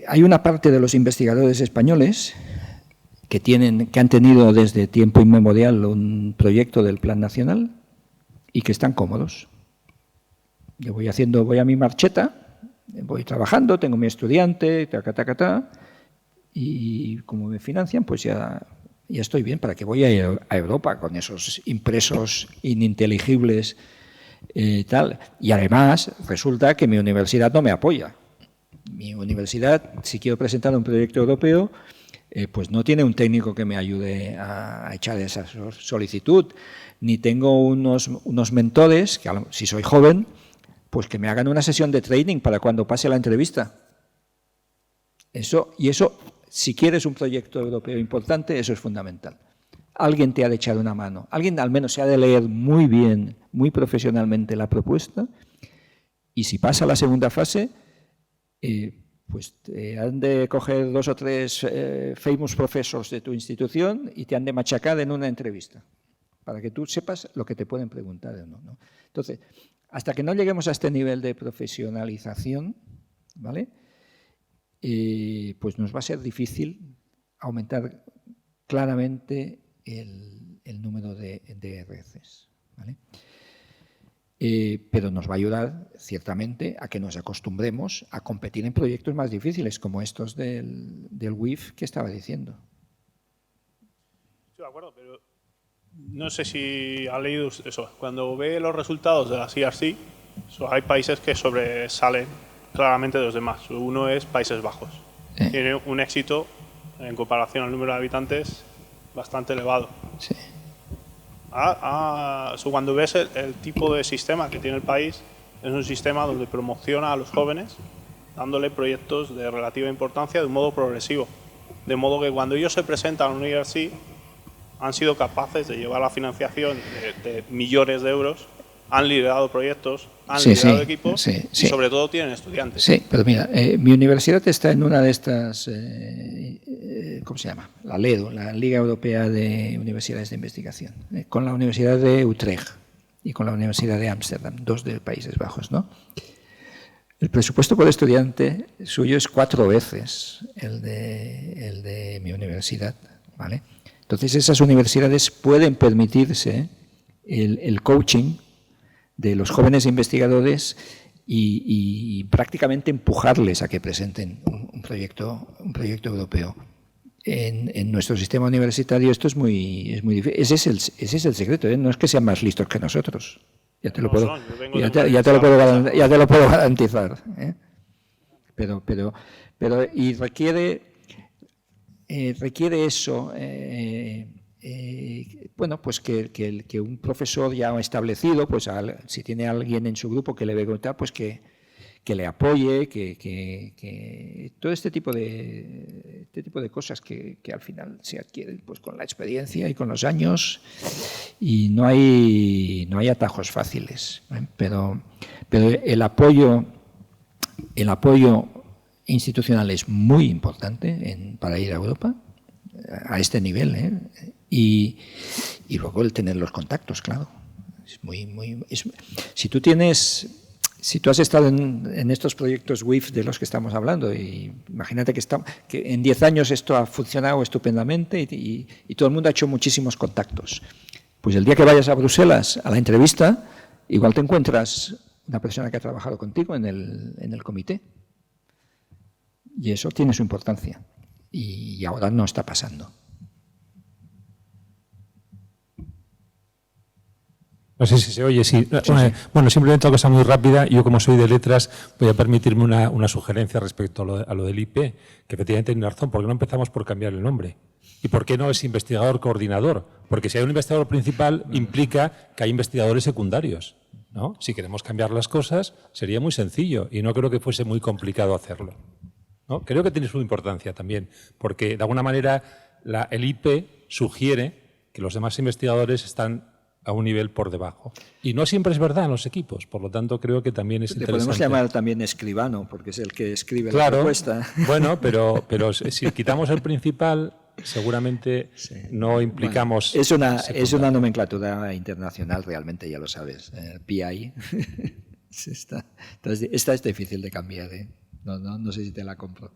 Speaker 2: Hay una parte de los investigadores españoles que han tenido desde tiempo inmemorial un proyecto del Plan Nacional y que están cómodos. Yo voy a mi marcheta, voy trabajando, tengo mi estudiante, y como me financian, pues ya estoy bien. ¿Para qué voy a ir a Europa con esos impresos ininteligibles tal? Y además resulta que mi universidad no me apoya. Mi universidad, si quiero presentar un proyecto europeo, pues no tiene un técnico que me ayude a echar esa solicitud, ni tengo unos mentores, que si soy joven, pues que me hagan una sesión de training para cuando pase la entrevista. Eso, si quieres un proyecto europeo importante, eso es fundamental. Alguien te ha de echar una mano, alguien al menos se ha de leer muy bien, muy profesionalmente la propuesta, y si pasa la segunda fase, pues te han de coger 2 o 3 famous professors de tu institución y te han de machacar en una entrevista para que tú sepas lo que te pueden preguntar o no, ¿no? Entonces, hasta que no lleguemos a este nivel de profesionalización, ¿vale? Pues nos va a ser difícil aumentar claramente el número de RCs, ¿vale? Pero nos va a ayudar, ciertamente, a que nos acostumbremos a competir en proyectos más difíciles, como estos del WIF que estaba diciendo.
Speaker 10: Estoy de acuerdo, pero no sé si ha leído eso. Cuando ve los resultados de la CRC, hay países que sobresalen claramente de los demás. Uno es Países Bajos. Tiene un éxito, en comparación al número de habitantes, bastante elevado.
Speaker 2: Sí.
Speaker 10: Cuando ves el tipo de sistema que tiene el país, es un sistema donde promociona a los jóvenes, dándole proyectos de relativa importancia de un modo progresivo. De modo que cuando ellos se presentan a un IRC, han sido capaces de llevar la financiación de millones de euros, han liderado proyectos, han liderado equipos y sobre todo tienen estudiantes.
Speaker 2: Sí, pero mira, mi universidad está en una de estas ¿cómo se llama? La LEDO, la Liga Europea de Universidades de Investigación, con la Universidad de Utrecht y con la Universidad de Ámsterdam, 2 de Países Bajos, ¿no? El presupuesto por estudiante suyo es 4 veces el de mi universidad, ¿vale? Entonces, esas universidades pueden permitirse el coaching de los jóvenes investigadores y prácticamente empujarles a que presenten un proyecto europeo. En nuestro sistema universitario esto es muy difícil. Ese es el secreto, ¿eh? No es que sean más listos que nosotros. Ya te lo puedo garantizar, ¿eh? Pero y requiere eso, bueno, pues que un profesor ya establecido, pues si tiene alguien en su grupo que le ve contar, pues que le apoye, que todo este tipo de cosas que al final se adquieren pues con la experiencia y con los años, y no hay atajos fáciles, ¿eh? Pero el apoyo institucional es muy importante para ir a Europa a este nivel, ¿eh? Y luego el tener los contactos, claro. Si tú has estado en estos proyectos WIF de los que estamos hablando, y imagínate que en 10 años esto ha funcionado estupendamente y todo el mundo ha hecho muchísimos contactos. Pues el día que vayas a Bruselas a la entrevista, igual te encuentras una persona que ha trabajado contigo en el comité. Y eso tiene su importancia. Y ahora no está pasando.
Speaker 11: No sé si se oye, sí. Bueno, simplemente una cosa muy rápida. Yo, como soy de letras, voy a permitirme una sugerencia respecto a lo del IP, que efectivamente tiene razón. ¿Por qué no empezamos por cambiar el nombre? ¿Y por qué no es investigador coordinador? Porque si hay un investigador principal, implica que hay investigadores secundarios, ¿no? Si queremos cambiar las cosas, sería muy sencillo y no creo que fuese muy complicado hacerlo, ¿no? Creo que tiene su importancia también, porque de alguna manera el IP sugiere que los demás investigadores están a un nivel por debajo. Y no siempre es verdad en los equipos, por lo tanto creo que también es interesante.
Speaker 2: Le podemos llamar también escribano, porque es el que escribe la propuesta.
Speaker 11: Bueno, pero si quitamos el principal, seguramente no implicamos...
Speaker 2: Bueno, es una nomenclatura internacional, realmente, ya lo sabes. PI. Esta es difícil de cambiar, ¿eh? No sé si te la compro.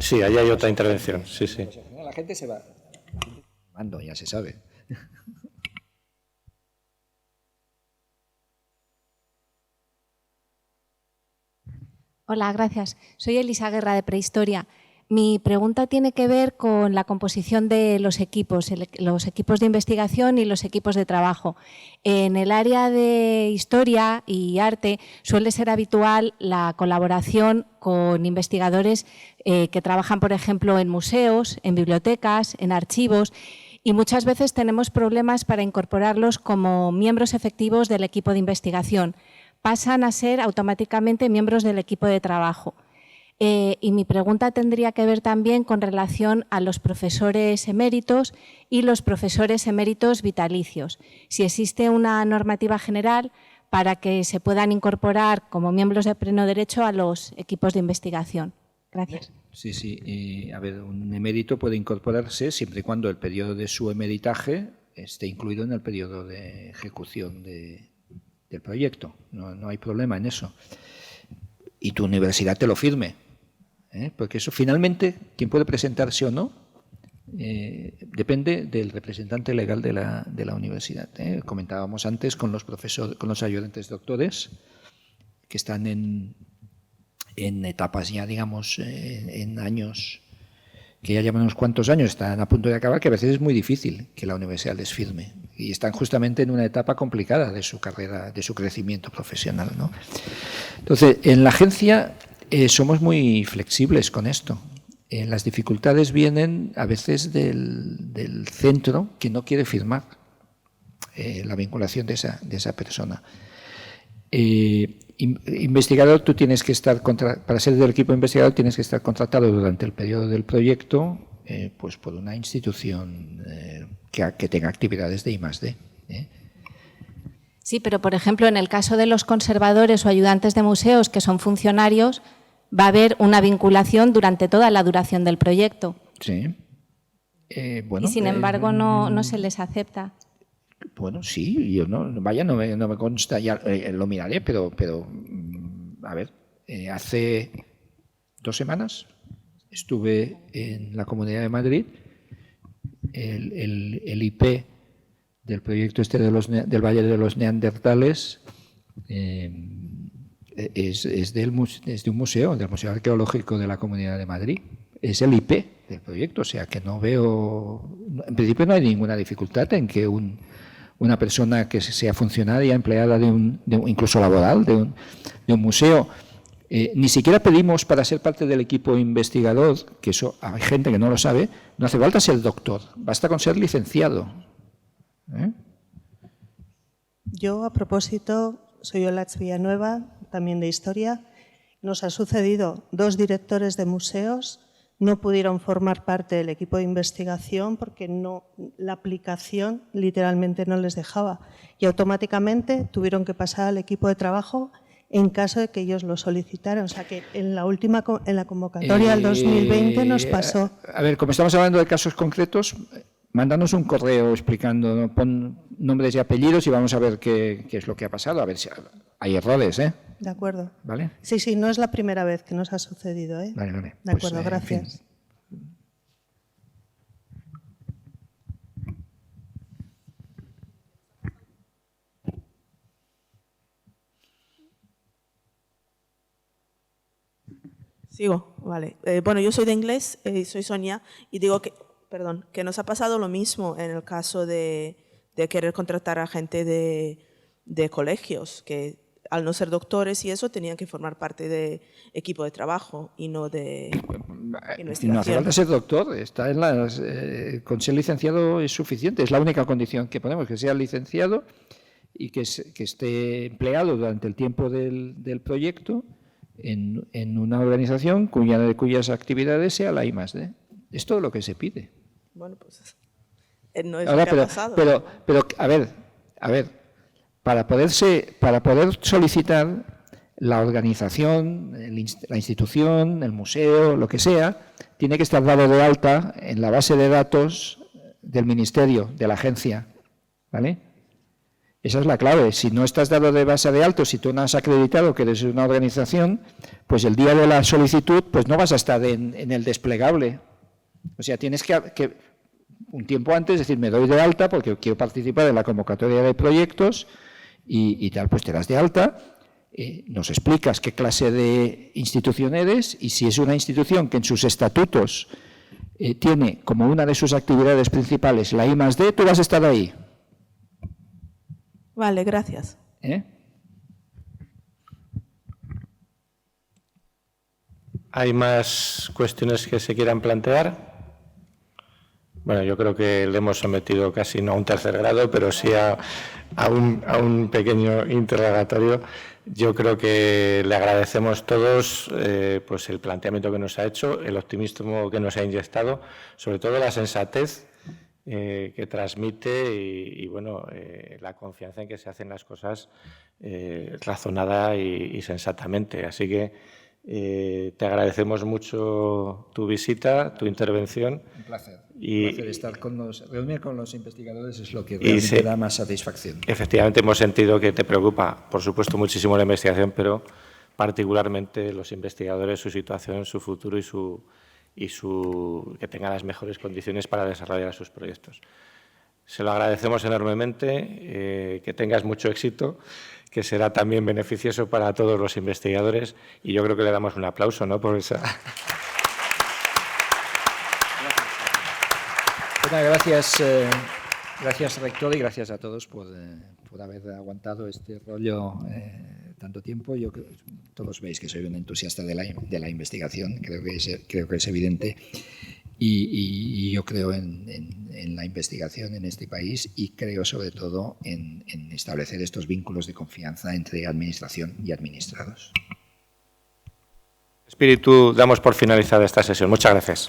Speaker 1: Sí, ahí hay otra intervención. Sí.
Speaker 2: La gente se va. Mando, ya se sabe.
Speaker 12: Hola, gracias. Soy Elisa Guerra, de Prehistoria. Mi pregunta tiene que ver con la composición de los equipos de investigación y los equipos de trabajo. En el área de historia y arte suele ser habitual la colaboración con investigadores que trabajan, por ejemplo, en museos, en bibliotecas, en archivos, y muchas veces tenemos problemas para incorporarlos como miembros efectivos del equipo de investigación. Pasan a ser automáticamente miembros del equipo de trabajo. Y mi pregunta tendría que ver también con relación a los profesores eméritos y los profesores eméritos vitalicios. Si existe una normativa general para que se puedan incorporar como miembros de pleno derecho a los equipos de investigación. Gracias.
Speaker 2: Sí. A ver, un emérito puede incorporarse siempre y cuando el periodo de su emeritaje esté incluido en el periodo de ejecución del proyecto. No hay problema en eso. Y tu universidad te lo firme. Porque eso finalmente, quien puede presentarse o no, depende del representante legal de la universidad. Comentábamos antes con los profesores, con los ayudantes doctores, que están en etapas ya, digamos, en años, que ya llevan unos cuantos años, están a punto de acabar, que a veces es muy difícil que la universidad les firme. Y están justamente en una etapa complicada de su carrera, de su crecimiento profesional, ¿no? Entonces, en la agencia somos muy flexibles con esto. Las dificultades vienen a veces del centro que no quiere firmar la vinculación de esa persona. Investigador, tú tienes que estar, para ser del equipo investigador, tienes que estar contratado durante el periodo del proyecto pues por una institución que tenga actividades de I+D.
Speaker 12: Sí, pero por ejemplo, en el caso de los conservadores o ayudantes de museos que son funcionarios, va a haber una vinculación durante toda la duración del proyecto.
Speaker 2: Sí. Bueno,
Speaker 12: y sin embargo no se les acepta.
Speaker 2: Bueno, sí, yo no me consta, ya lo miraré, pero a ver, hace 2 semanas estuve en la Comunidad de Madrid, el IP del proyecto este del Valle de los Neandertales es de un museo, del Museo Arqueológico de la Comunidad de Madrid. Es el IP del proyecto, o sea que no veo, en principio no hay ninguna dificultad en que una persona que sea funcionaria, empleada incluso laboral de un museo, ni siquiera pedimos para ser parte del equipo investigador, que eso hay gente que no lo sabe, no hace falta ser doctor, basta con ser licenciado.
Speaker 13: Yo, a propósito, soy Olatz Villanueva, también de Historia. Nos ha sucedido 2 directores de museos no pudieron formar parte del equipo de investigación porque la aplicación literalmente no les dejaba y automáticamente tuvieron que pasar al equipo de trabajo en caso de que ellos lo solicitaran. O sea que en la convocatoria del 2020 nos pasó.
Speaker 2: A ver, como estamos hablando de casos concretos, mándanos un correo explicando, ¿no? Pon nombres y apellidos y vamos a ver qué es lo que ha pasado, a ver si hay errores, ¿eh?
Speaker 13: De acuerdo.
Speaker 2: ¿Vale?
Speaker 13: Sí, no es la primera vez que nos ha sucedido, ¿eh?
Speaker 2: Vale.
Speaker 13: De acuerdo, gracias.
Speaker 14: Sigo, vale. Bueno, yo soy de inglés, soy Sonia, y digo que nos ha pasado lo mismo en el caso de querer contratar a gente de colegios, que al no ser doctores y eso tenían que formar parte de equipo de trabajo y no de investigación.
Speaker 2: No hace falta ser doctor, con ser licenciado es suficiente, es la única condición que ponemos, que sea licenciado y que esté empleado durante el tiempo del proyecto en una organización cuyas actividades sea la I+D. Es todo lo que se pide.
Speaker 14: Bueno, pues no es
Speaker 2: ahora,
Speaker 14: lo que ha pasado.
Speaker 2: Pero a ver, para poder solicitar la organización, la institución, el museo, lo que sea, tiene que estar dado de alta en la base de datos del ministerio, de la agencia, ¿vale? Esa es la clave. Si no estás dado de base de alta, si tú no has acreditado que eres una organización, pues el día de la solicitud pues no vas a estar en el desplegable. O sea, tienes que un tiempo antes decir, me doy de alta porque quiero participar en la convocatoria de proyectos y tal, pues te das de alta, nos explicas qué clase de institución eres y si es una institución que en sus estatutos tiene como una de sus actividades principales la I+D, tú vas a estar ahí.
Speaker 14: Vale, gracias.
Speaker 1: ¿Hay más cuestiones que se quieran plantear? Bueno, yo creo que le hemos sometido casi no a un tercer grado, pero sí a un pequeño interrogatorio. Yo creo que le agradecemos todos pues el planteamiento que nos ha hecho, el optimismo que nos ha inyectado, sobre todo la sensatez que transmite y bueno, la confianza en que se hacen las cosas razonada y sensatamente. Así que te agradecemos mucho tu visita, tu intervención.
Speaker 2: Un placer. Un placer estar reunir con los investigadores es lo que realmente da más satisfacción.
Speaker 1: Efectivamente, hemos sentido que te preocupa, por supuesto, muchísimo la investigación, pero particularmente los investigadores, su situación, su futuro y que tengan las mejores condiciones para desarrollar sus proyectos. Se lo agradecemos enormemente, que tengas mucho éxito, que será también beneficioso para todos los investigadores y yo creo que le damos un aplauso, ¿no? Por esa...
Speaker 2: Gracias, rector, y gracias a todos por haber aguantado este rollo tanto tiempo. Todos veis que soy un entusiasta de la investigación, creo que es evidente. Y yo creo en la investigación en este país y creo sobre todo en establecer estos vínculos de confianza entre administración y administrados.
Speaker 1: Espíritu, damos por finalizada esta sesión. Muchas gracias.